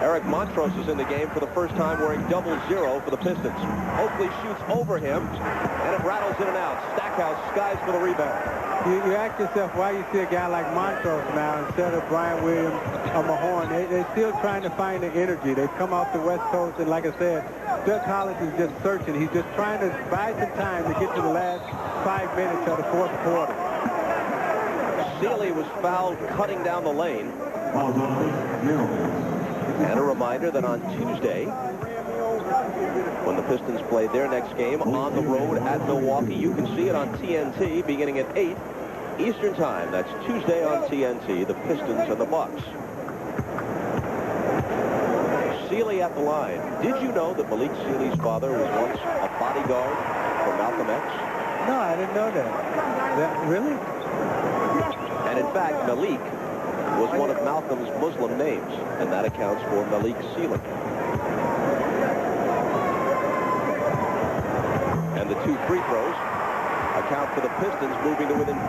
Eric Montrose is in the game for the first time wearing 00 for the Pistons. Oakley shoots over him, and it rattles in and out. Stackhouse skies for the rebound. You ask yourself why you see a guy like Montrose now instead of Brian Williams or Mahorn. They're still trying to find the energy. They've come off the West Coast, and like I said, Doug Collins is just searching. He's just trying to buy some time to get to the last 5 minutes of the fourth quarter. Sealy was fouled cutting down the lane. And a reminder that on Tuesday, when the Pistons play their next game on the road at Milwaukee, you can see it on TNT beginning at 8 Eastern Time. That's Tuesday on TNT, the Pistons and the Bucks. Sealy at the line. Did you know that Malik Sealy's father was once a bodyguard for Malcolm X? No, I didn't know that. Really? And in fact, Malik was one of Malcolm's Muslim names, and that accounts for Malik Sealy. And the 2 free throws account for the Pistons moving to within 5.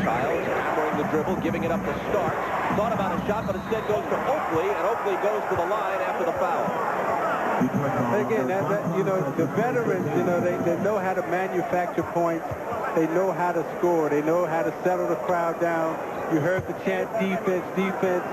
Childs hammering the dribble, giving it up to Starks. Thought about a shot, but instead goes to Oakley, and Oakley goes to the line after the foul. Again, the veterans, they know how to manufacture points. They know how to score. They know how to settle the crowd down. You heard the chant, defense, defense.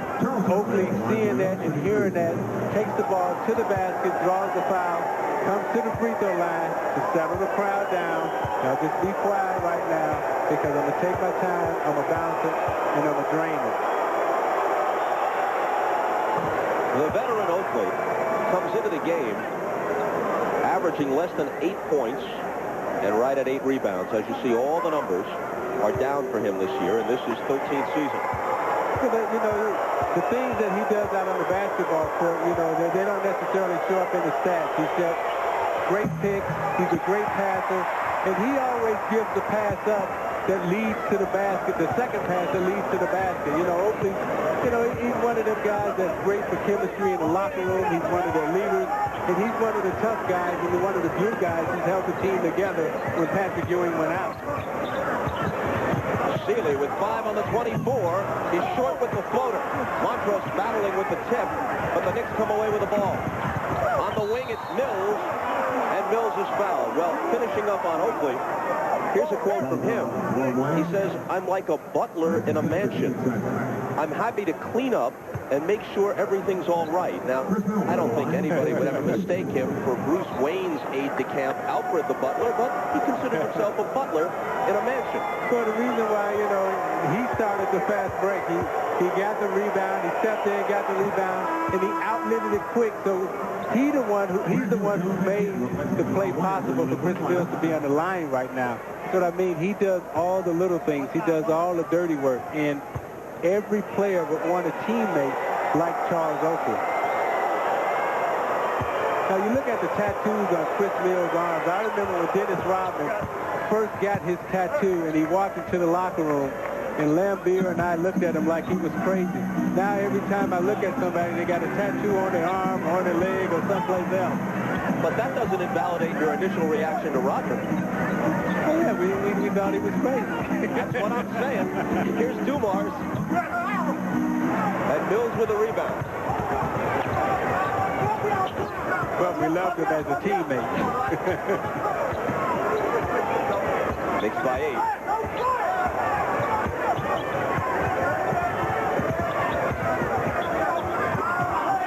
Oakley seeing that and hearing that, takes the ball to the basket, draws the foul, comes to the free throw line to settle the crowd down. Now just be quiet right now because I'm going to take my time, I'm going to bounce it, and I'm going to drain it. The veteran Oakley comes into the game averaging less than 8 points and right at 8 rebounds. As you see, all the numbers are down for him this year, and this is 13th season. The things that he does out on the basketball court, they don't necessarily show up in the stats. He's got great picks, he's a great passer, and he always gives the pass up that leads to the basket, the second pass that leads to the basket. Oakley, he's one of them guys that's great for chemistry in the locker room. He's one of their leaders, and he's one of the tough guys and one of the good guys who's held the team together when Patrick Ewing went out. Sealy with 5 on the 24. He's short with the floater. Montrose battling with the tip, but the Knicks come away with the ball. On the wing, it's Mills, and Mills is fouled. Well, finishing up on Oakley, here's a quote from him. He says, "I'm like a butler in a mansion. I'm happy to clean up and make sure everything's all right." Now, I don't think anybody would ever mistake him for Bruce Wayne's aide-de-camp, Alfred the Butler, but he considered himself a butler in a mansion. So the reason why, he started the fast break, he got the rebound, he stepped in, got the rebound, and he outlived it quick. So he's the one who made the play possible for Chris Mills to be on the line right now. So what I mean, he does all the little things. He does all the dirty work. And every player would want a teammate like Charles Oakley. Now, you look at the tattoos on Chris Mills' arms. I remember when Dennis Rodman first got his tattoo, and he walked into the locker room, and Lambeer and I looked at him like he was crazy. Now, every time I look at somebody, they got a tattoo on their arm, on their leg, or someplace else. But that doesn't invalidate your initial reaction to Rodman. Oh, yeah, we thought he was crazy. That's what I'm saying. Here's Dumars. And Mills with a rebound. But we loved him as a teammate. Knicks by 8.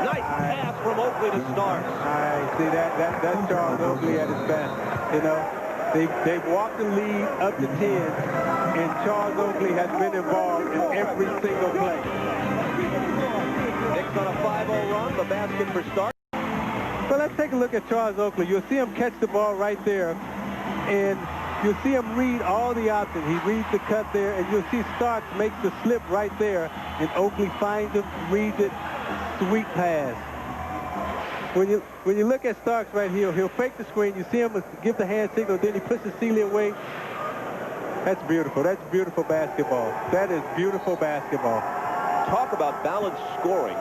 Nice pass from Oakley to Starks. I see that's Charles Oakley at his best. They've walked the lead up to 10, and Charles Oakley has been involved in every single play. Knicks on a 5-0 run, the basket for Starks. So let's take a look at Charles Oakley. You'll see him catch the ball right there, and you'll see him read all the options. He reads the cut there, and you'll see Starks makes the slip right there, and Oakley finds him, reads it, sweet pass. When you look at Starks right here, he'll fake the screen. You see him give the hand signal, then he pushes Sealy away. That's beautiful. That's beautiful basketball. That is beautiful basketball. Talk about balanced scoring.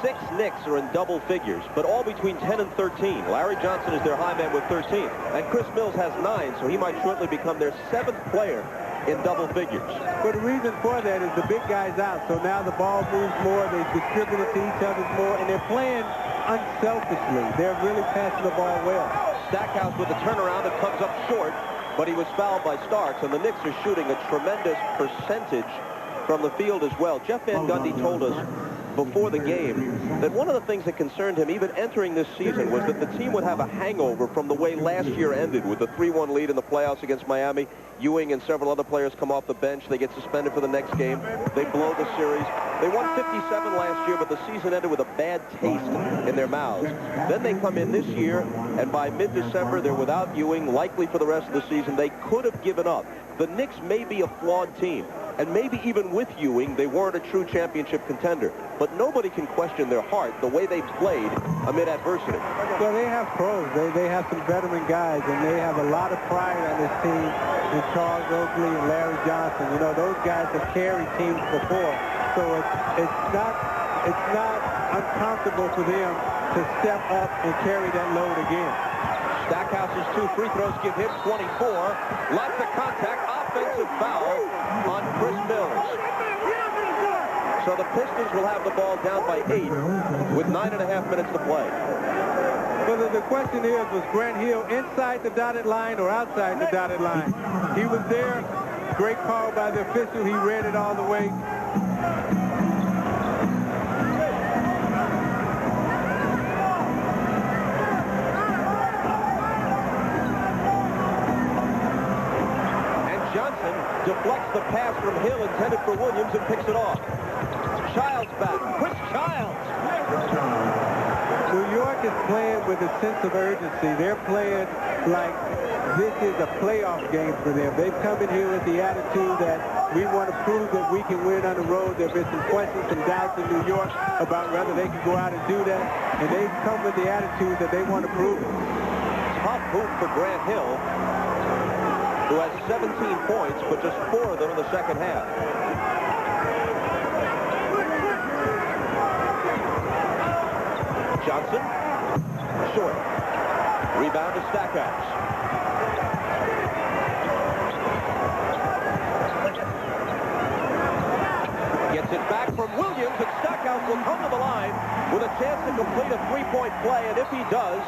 6 Knicks are in double figures, but all between 10 and 13. Larry Johnson is their high man with 13, and Chris Mills has 9, so he might shortly become their 7th player in double figures. Well, the reason for that is the big guy's out, so now the ball moves more, they distribute it to each other more, and they're playing unselfishly. They're really passing the ball well. Stackhouse with a turnaround that comes up short, but he was fouled by Starks, and the Knicks are shooting a tremendous percentage from the field as well. Jeff Van Gundy told us before the game that one of the things that concerned him even entering this season was that the team would have a hangover from the way last year ended with the 3-1 lead in the playoffs against Miami. Ewing and several other players come off the bench. They get suspended for the next game. They blow the series. They won 57 last year, but the season ended with a bad taste in their mouths. Then they come in this year, and by mid-December, they're without Ewing, likely for the rest of the season. They could have given up. The Knicks may be a flawed team, and maybe even with Ewing, they weren't a true championship contender. But nobody can question their heart, the way they played amid adversity. Well, they have pros. They have some veteran guys, and they have a lot of pride on this team. And Charles Oakley and Larry Johnson, you know, those guys have carried teams before. So it's not uncomfortable for them to step up and carry that load again. Stackhouse's 2 free throws give him 24. Lots of contact, offensive foul on Chris Mills. So the Pistons will have the ball down by 8 with 9.5 minutes to play. Well, the question is, was Grant Hill inside the dotted line or outside the dotted line? He was there. Great call by the official. He read it all the way. Deflects the pass from Hill intended for Williams and picks it off. Childs back. Chris Childs. New York is playing with a sense of urgency. They're playing like this is a playoff game for them. They've come in here with the attitude that we want to prove that we can win on the road. There have been some questions, some doubts in New York about whether they can go out and do that. And they've come with the attitude that they want to prove it. Tough move for Grant Hill, who has 17 points, but just 4 of them in the second half. Johnson, short. Rebound to Stackhouse. Gets it back from Williams, and Stackhouse will come to the line with a chance to complete a 3-point play, and if he does,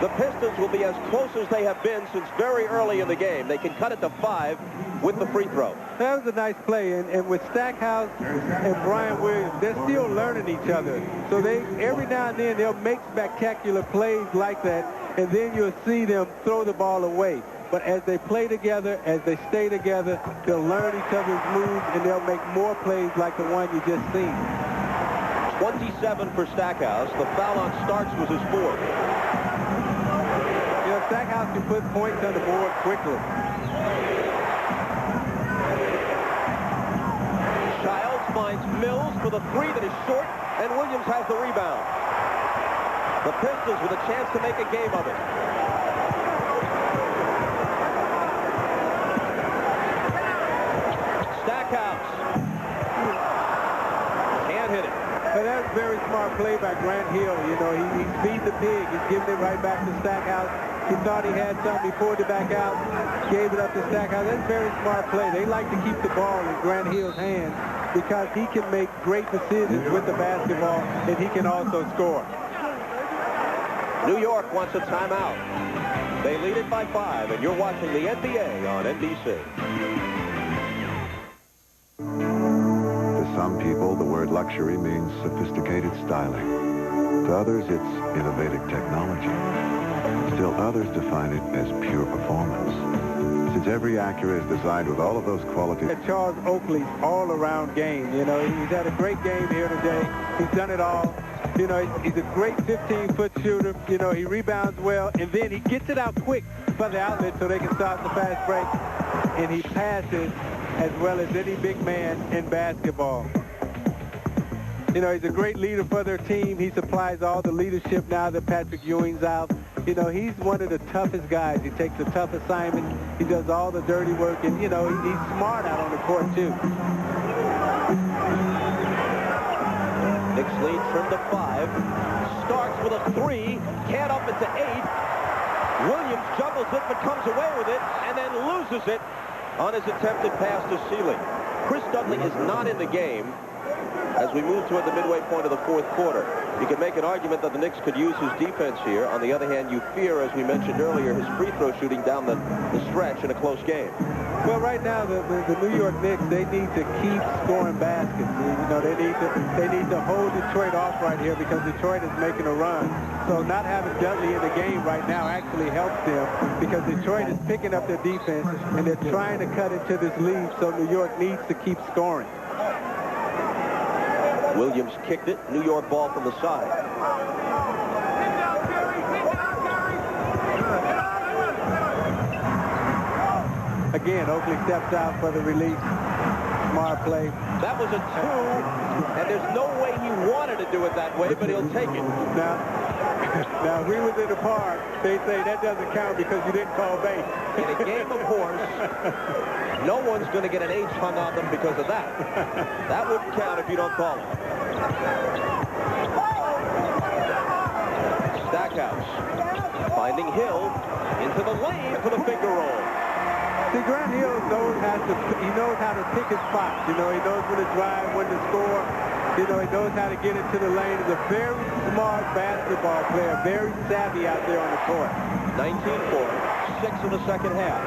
the Pistons will be as close as they have been since very early in the game. They can cut it to 5 with the free throw. That was a nice play, and with Stackhouse and Brian Williams, they're still learning each other. So every now and then they'll make spectacular plays like that, and then you'll see them throw the ball away. But as they play together, as they stay together, they'll learn each other's moves, and they'll make more plays like the one you just seen. 27 for Stackhouse. The foul on Starks was his 4th. Stackhouse can put points on the board quickly. Childs finds Mills for the 3 that is short, and Williams has the rebound. The Pistons with a chance to make a game of it. Stackhouse. Can't hit it. But that's a very smart play by Grant Hill. You know, he feeds the pig. He's giving it right back to Stackhouse. He thought he had something. He pulled it back out, gave it up to Stackhouse. That's a very smart play. They like to keep the ball in Grant Hill's hands because he can make great decisions with the basketball, and he can also score. New York wants a timeout. They lead it by 5, and you're watching the NBA on NBC. To some people, the word luxury means sophisticated styling. To others, it's innovative technology. Still others define it as pure performance. Since every Acura is designed with all of those qualities. Charles Oakley's all-around game. You know, he's had a great game here today. He's done it all. You know, he's a great 15-foot shooter. You know, he rebounds well, and then he gets it out quick for the outlet so they can start the fast break. And he passes as well as any big man in basketball. You know, he's a great leader for their team. He supplies all the leadership now that Patrick Ewing's out. You know, he's one of the toughest guys. He takes the tough assignments. He does all the dirty work, and, you know, he's smart out on the court, too. Knicks lead trimmed to 5. Starks with a 3. Can't up it to 8. Williams juggles it but comes away with it and then loses it on his attempted pass to Sealy. Chris Dudley is not in the game as we move toward the midway point of the 4th quarter. You can make an argument that the Knicks could use his defense here. On the other hand, you fear, as we mentioned earlier, his free throw shooting down the stretch in a close game. Well, right now, the New York Knicks, they need to keep scoring baskets. You know, they need to hold Detroit off right here because Detroit is making a run. So not having Dudley in the game right now actually helps them because Detroit is picking up their defense and they're trying to cut into this lead. So New York needs to keep scoring. Williams kicked it. New York ball from the side. Again, Oakley steps out for the release. smart play. That was a 2, and there's no way he wanted to do it that way, but he'll take it. Now, if we was in the park, they say that doesn't count because you didn't call base. In a game of horse, no one's going to get an H hung on them because of that. That wouldn't count if you don't call it. Stackhouse finding Hill into the lane for the finger roll. See, Grant Hill knows how to pick his spots. You know, he knows when to drive, when to score. You know, he knows how to get into the lane. He's a very smart basketball player, very savvy out there on the court. 19-4, 6 in the second half.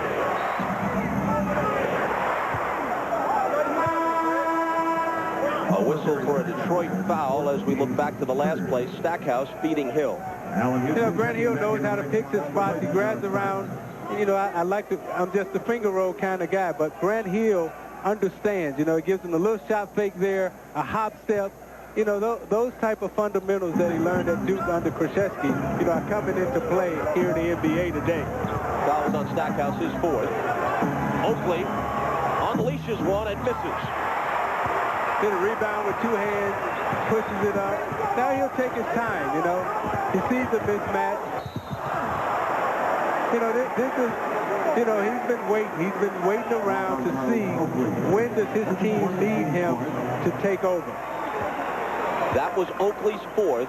A whistle for a Detroit foul as we look back to the last play. Stackhouse feeding Hill. You know, Grant Hill knows how to pick his spots. He grabs around. You know, I'm just a finger roll kind of guy, but Grant Hill understands. You know, he gives him a little shot fake there, a hop step. You know, those type of fundamentals that he learned at Duke under Krzyzewski, you know, are coming into play here in the NBA today. Fouls on Stackhouse, his 4th. Oakley unleashes one and misses. Did a rebound with 2 hands, pushes it up. Now he'll take his time, you know. He sees the mismatch. You know, this is, you know, he's been waiting around to see when does his team need him to take over. That was Oakley's 4th.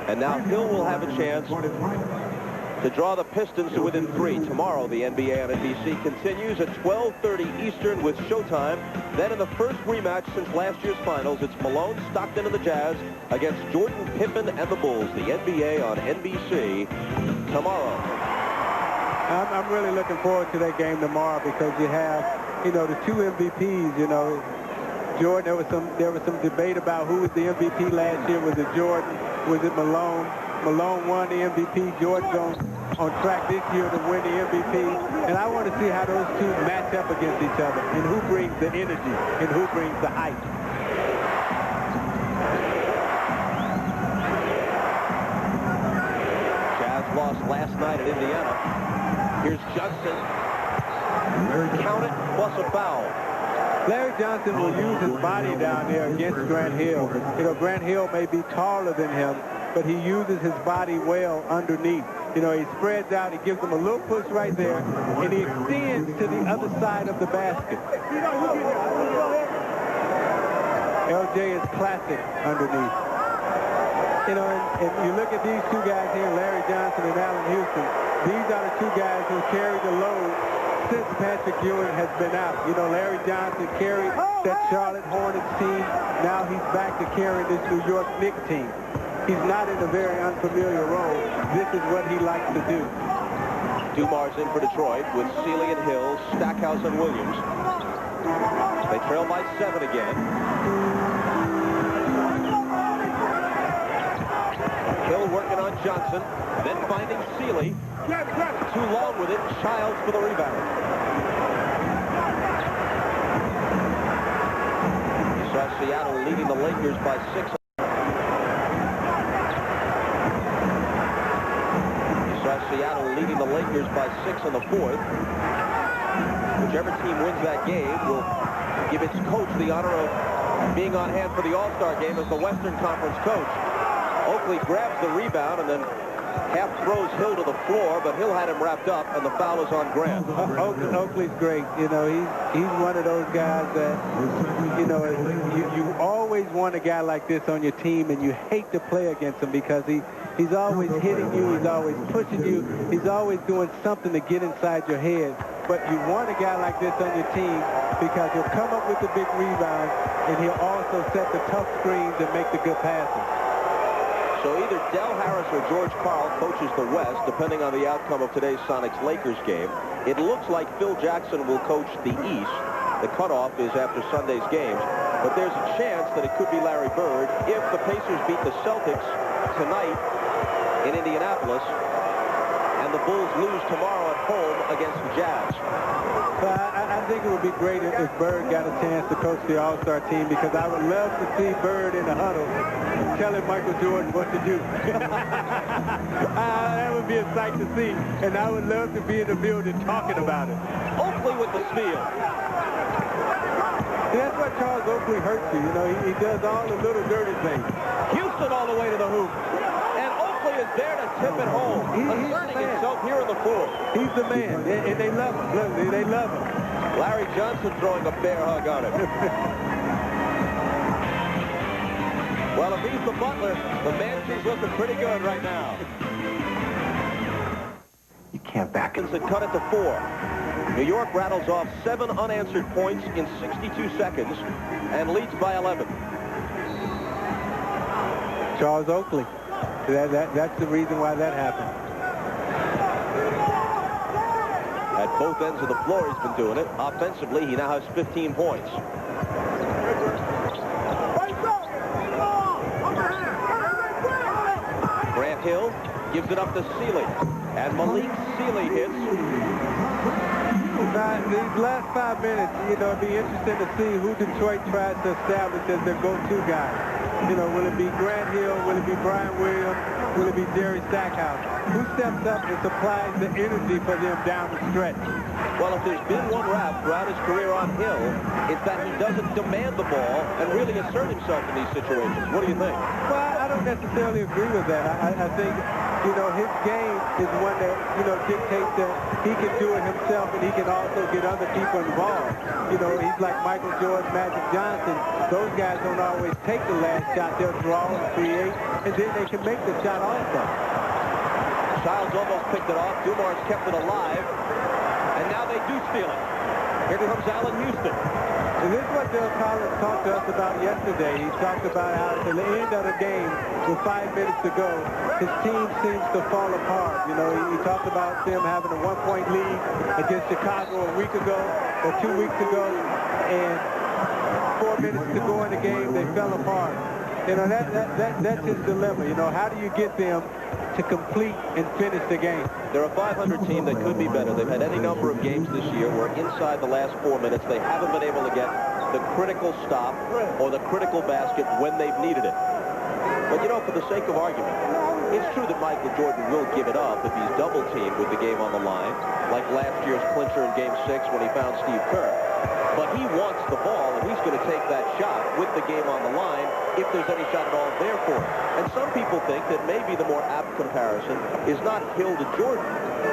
And now Hill will have a chance to draw the Pistons to within 3. Tomorrow, the NBA on NBC continues at 12:30 Eastern with Showtime. Then in the first rematch since last year's finals, it's Malone, Stockton, and the Jazz against Jordan, Pippen, and the Bulls. The NBA on NBC tomorrow. I'm really looking forward to that game tomorrow because you have, you know, the 2 MVPs, you know. Jordan, there was some debate about who was the MVP last year. Was it Jordan? Was it Malone? Malone won the MVP. Jordan's on track this year to win the MVP. And I want to see how those two match up against each other and who brings the energy and who brings the hype. Jazz lost last night at Indiana. Here's Johnson. Count it plus a foul. Larry Johnson will use his body down there against Grant Hill. You know, Grant Hill may be taller than him, but he uses his body well underneath. You know, he spreads out, he gives him a little push right there, and he extends to the other side of the basket. LJ is classic underneath. You know, and you look at these 2 guys here, Larry Johnson and Allen Houston, these are the 2 guys who carry the load since Patrick Ewing has been out. You know, Larry Johnson carried that Charlotte Hornets team. Now he's back to carry this New York Knicks team. He's not in a very unfamiliar role. This is what he likes to do. Dumar's in for Detroit with Sealy and Hill, Stackhouse and Williams. They trail by 7 again. Hill working on Johnson, then finding Sealy. Too long with it. Childs for the rebound. You saw Seattle leading the Lakers by 6. Seattle leading the Lakers by 6 in the 4th. Whichever team wins that game will give its coach the honor of being on hand for the All-Star game as the Western Conference coach. Oakley grabs the rebound and then half throws Hill to the floor, but Hill had him wrapped up, and the foul is on Grant. Oakley's great. You know, he's one of those guys that, you know, you always want a guy like this on your team, and you hate to play against him because he's always hitting you, he's always pushing you, he's always doing something to get inside your head. But you want a guy like this on your team because he'll come up with the big rebounds, and he'll also set the tough screens and make the good passes. So either Del Harris or George Karl coaches the West, depending on the outcome of today's Sonics-Lakers game. It looks like Phil Jackson will coach the East. The cutoff is after Sunday's games. But there's a chance that it could be Larry Bird if the Pacers beat the Celtics tonight in Indianapolis, and the Bulls lose tomorrow at home against the Jazz. I think it would be great if Bird got a chance to coach the All-Star team, because I would love to see Bird in the huddle telling Michael Jordan what to do. That would be a sight to see, and I would love to be in the building talking about it. Oakley with the steal. That's what Charles Oakley hurts you. You know, he does all the little dirty things. Houston all the way to the hoop. And Oakley is there to tip it home. Asserting himself here in the fourth. He's the man, and they love him. They love him. Larry Johnson throwing a bear hug on him. Well, if he's the butler, the Mansion's looking pretty good right now. You can't back it. And cut it to 4. New York rattles off 7 unanswered points in 62 seconds and leads by 11. Charles Oakley. That's the reason why that happened. At both ends of the floor, he's been doing it. Offensively, he now has 15 points. Grant Hill gives it up to Seeley. And Malik Seeley hits. These last 5 minutes, you know, it'd be interesting to see who Detroit tries to establish as their go-to guy. You know, will it be Grant Hill? Will it be Brian Williams? Will it be Jerry Stackhouse? Who steps up and supplies the energy for them down the stretch? Well, if there's been one rap throughout his career on Hill, it's that he doesn't demand the ball and really assert himself in these situations. What do you think? Well, I don't necessarily agree with that. I think, you know, his game is one that, you know, dictates that he can do it himself and he can also get other people involved. You know, he's like Michael Jordan, Magic Johnson. Those guys don't always take the last shot. They'll draw and create, and then they can make the shot also. Childs almost picked it off. Dumars kept it alive. And now they do steal it. Here comes Allen Houston. And this is what Bill Collins talked to us about yesterday. He talked about how at the end of the game, with 5 minutes to go, his team seems to fall apart. You know, he talked about them having a 1-point lead against Chicago a week ago or 2 weeks ago, and 4 minutes to go in the game, they fell apart. You know, that's his dilemma. You know, how do you get them to complete and finish the game? They're a 500 team that could be better. They've had any number of games this year where inside the last 4 minutes they haven't been able to get the critical stop or the critical basket when they've needed it. But, you know, for the sake of argument, it's true that Michael Jordan will give it up if he's double-teamed with the game on the line, like last year's clincher in Game 6 when he found Steve Kerr. But he wants the ball, and he's going to take that shot with the game on the line if there's any shot at all there for him. And some people think that maybe the more apt comparison is not Hill to Jordan,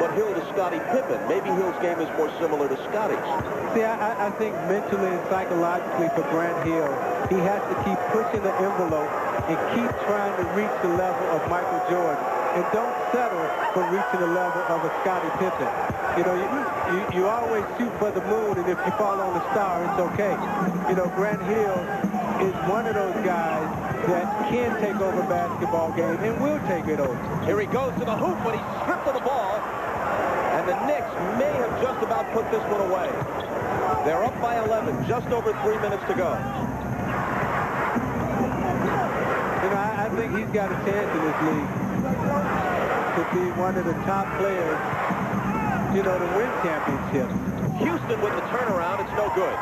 but Hill to Scottie Pippen. Maybe Hill's game is more similar to Scottie's. See, I think mentally and psychologically for Grant Hill, he has to keep pushing the envelope and keep trying to reach the level of Michael Jordan. And don't settle for reaching the level of a Scottie Pippen. You know, you always shoot for the moon, and if you fall on the star, it's okay. You know, Grant Hill is one of those guys that can take over a basketball game and will take it over. Here he goes to the hoop, but he's stripped of the ball. And the Knicks may have just about put this one away. They're up by 11, just over 3 minutes to go. You know, I think he's got a chance in this league to be one of the top players, you know, to win championships. Houston with the turnaround, it's no good.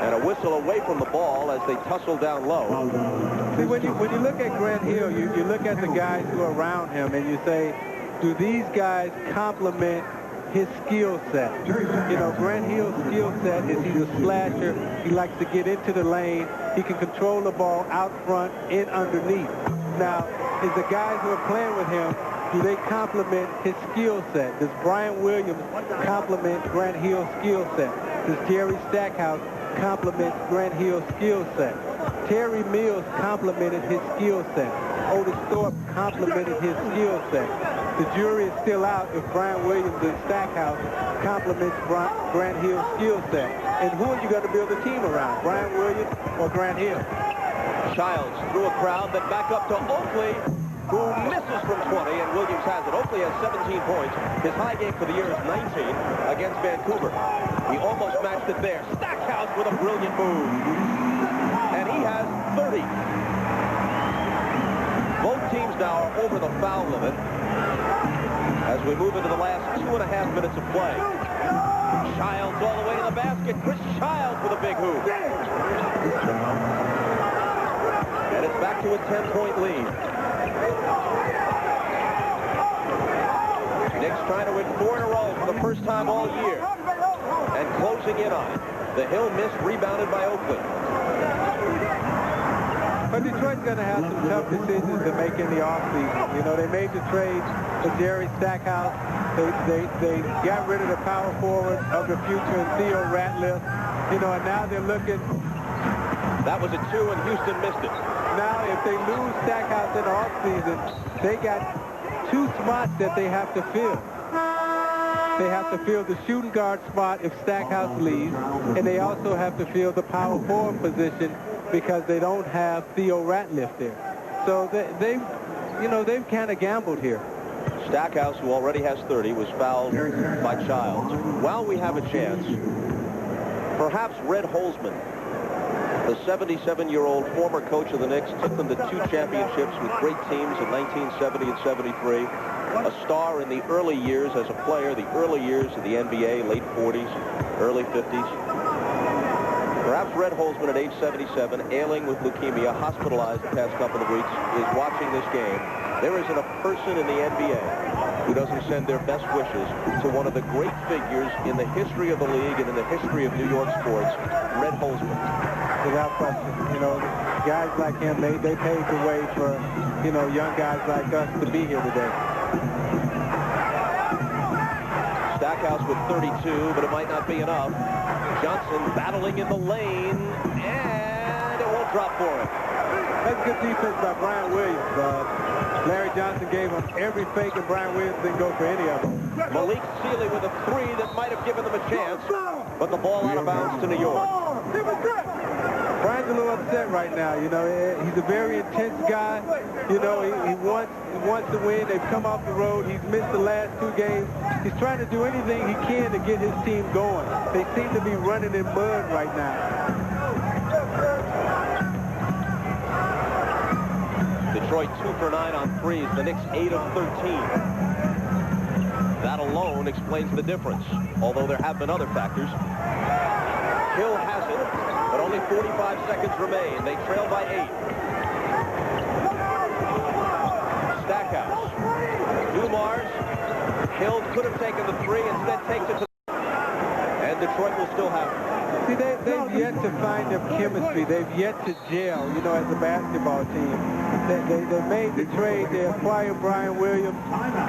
And a whistle away from the ball as they tussle down low. See, when you look at Grant Hill, you look at the guys who are around him and you say, do these guys complement his skill set? You know, Grant Hill's skill set is he's a slasher. He likes to get into the lane. He can control the ball out front and underneath. Now, is the guys who are playing with him, do they complement his skill set? Does Brian Williams complement Grant Hill's skill set? Does Jerry Stackhouse complement Grant Hill's skill set? Terry Mills complemented his skill set. Otis Thorpe complemented his skill set. The jury is still out if Brian Williams and Stackhouse complements Grant Hill's skill set. And who are you going to build a team around, Brian Williams or Grant Hill? Childs through a crowd, then back up to Oakley, who misses from 20, and Williams has it. Oakley has 17 points. His high game for the year is 19 against Vancouver. He almost matched it there. Stackhouse with a brilliant move. And he has 30. Both teams now are over the foul limit as we move into the last 2.5 minutes of play. Childs all the way to the basket. Chris Childs with a big hoop. And it's back to a 10-point lead. Knicks trying to win 4 in a row for the first time all year. And closing in on it. The Hill missed, rebounded by Oakland. But Detroit's going to have some tough decisions to make in the offseason. You know, they made the trade for Jerry Stackhouse. They got rid of the power forward of the future and Theo Ratliff. You know, and now they're looking. That was a 2, and Houston missed it. Now, if they lose Stackhouse in the offseason, they got 2 spots that they have to fill. They have to fill the shooting guard spot if Stackhouse leaves, and they also have to fill the power forward position because they don't have Theo Ratliff there. So they've kind of gambled here. Stackhouse, who already has 30, was fouled by Childs. While we have a chance, perhaps Red Holzman, the 77-year-old former coach of the Knicks, took them to 2 championships with great teams in 1970 and 73. A star in the early years as a player, the early years of the NBA, late 40s, early 50s. Perhaps Red Holzman at age 77, ailing with leukemia, hospitalized the past couple of weeks, is watching this game. There isn't a person in the NBA who doesn't send their best wishes to one of the great figures in the history of the league and in the history of New York sports, Red Holzman. Without question, you know, guys like him, they paved the way for, you know, young guys like us to be here today. Stackhouse with 32, but it might not be enough. Johnson battling in the lane, and it won't drop for him. That's good defense by Brian Williams. Larry Johnson gave him every fake, and Brian Williams didn't go for any of them. Malik Sealy with a 3 that might have given them a chance, but the ball out of bounds to New York. Brian's a little upset right now. You know, he's a very intense guy. You know, he wants to win. They've come off the road. He's missed the last 2 games. He's trying to do anything he can to get his team going. They seem to be running in mud right now. Detroit 2 for 9 on 3s. The Knicks 8 of 13. That alone explains the difference, although there have been other factors. Hill has it, but only 45 seconds remain. They trail by 8. Stackhouse. Dumars. Hill could have taken the 3, instead takes it to the... And Detroit will still have it. See, they've yet to find their chemistry. They've yet to gel, you know, as a basketball team. They made the trade. They acquired Brian Williams,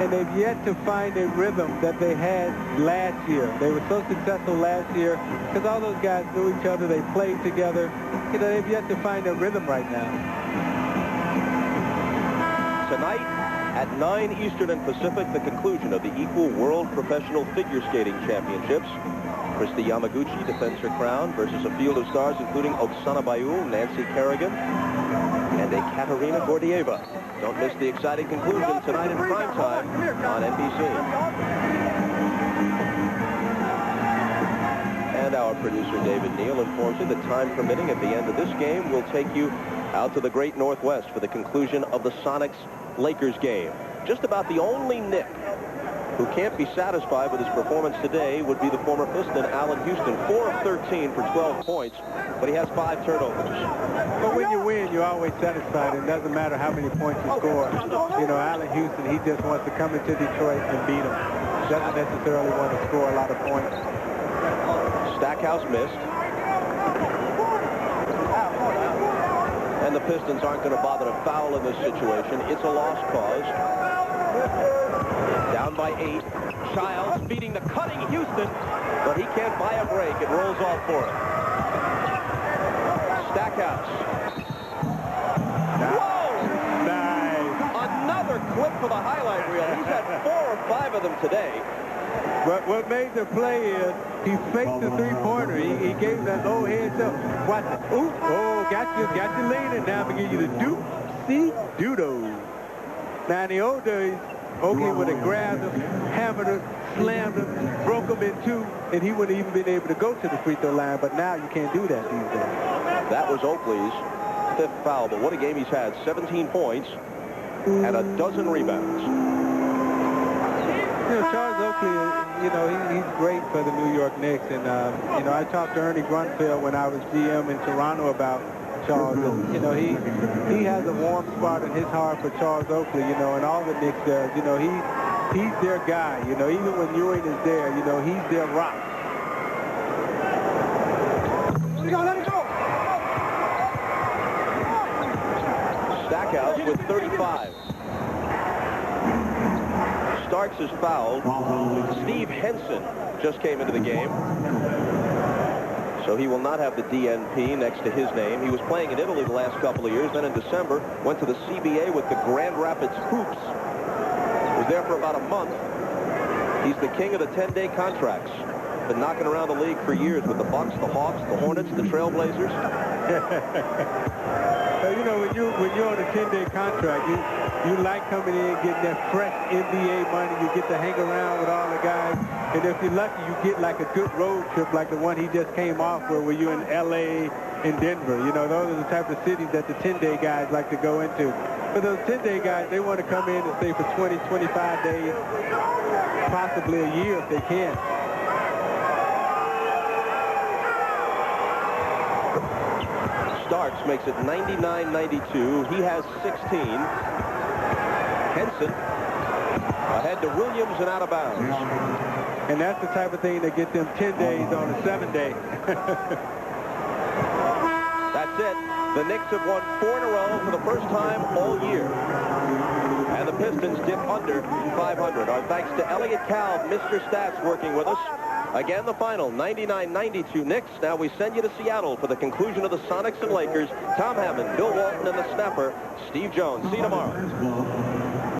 and they've yet to find a rhythm that they had last year. They were so successful last year because all those guys knew each other. They played together. You know, they've yet to find their rhythm right now. Tonight at 9 Eastern and Pacific, the conclusion of the Equal World Professional Figure Skating Championships. Christy Yamaguchi defends her crown versus a field of stars including Oksana Bayul, Nancy Kerrigan, and a Katerina Gordieva. Don't miss the exciting conclusion tonight in primetime on NBC. And our producer David Neal informs you that time permitting at the end of this game, we'll take you out to the great Northwest for the conclusion of the Sonics-Lakers game. Just about the only Knick who can't be satisfied with his performance today would be the former Piston, Allen Houston. 4 of 13 for 12 points, but he has 5 turnovers. But when you win, you're always satisfied. It doesn't matter how many points you score. You know, Allen Houston, he just wants to come into Detroit and beat them. He doesn't necessarily want to score a lot of points. Stackhouse missed. And the Pistons aren't going to bother to foul in this situation. It's a lost cause. Down by 8. Childs beating the cutting Houston, but he can't buy a break. It rolls off for him. Stackhouse. Whoa! Nice. Another clip for the highlight reel. He's had 4 or 5 of them today. But what made the play is he faked the 3-pointer. He gave that low heads up. Watch it. Ooh, oh, got you leaning. Now I'm going to give you the doop-see-doodle. Now in the old days, Oakley would have grabbed him, hammered him, slammed him, broke him in 2, and he wouldn't even been able to go to the free throw line. But now you can't do that these days. That was Oakley's 5th foul, but what a game he's had. 17 points and a dozen rebounds. You know, Charles Oakley, you know, he's great for the New York Knicks. And, you know, I talked to Ernie Grunfeld when I was GM in Toronto about Charles. And, you know, he has a warm spot in his heart for Charles Oakley, you know, and all the Knicks does. You know, He's their guy. You know, even when Ewing is there, you know, he's their rock. Let it go. Stackhouse with 35. Starks is fouled. Steve Henson just came into the game. So he will not have the DNP next to his name. He was playing in Italy the last couple of years. Then in December, went to the CBA with the Grand Rapids Hoops. Was there for about a month. He's the king of the 10-day contracts. Been knocking around the league for years with the Bucks, the Hawks, the Hornets, the Trailblazers. So, you know, when you're on a 10-day contract, you like coming in, getting that fresh NBA money. You get to hang around with all the guys. And if you're lucky, you get like a good road trip like the one he just came off where you're in L.A. and Denver. You know, those are the type of cities that the 10-day guys like to go into. But those 10-day guys, they want to come in and stay for 20, 25 days, possibly a year if they can. Starks makes it 99-92. He has 16. Henson ahead to Williams and out of bounds. And that's the type of thing that gets them 10 days on a 7-day. That's it. The Knicks have won 4 in a row for the first time all year. And the Pistons dip under 500. Our thanks to Elliot Kalb, Mr. Stats, working with us. Again, the final, 99-92 Knicks. Now we send you to Seattle for the conclusion of the Sonics and Lakers. Tom Hammond, Bill Walton, and the snapper, Steve Jones. See you tomorrow.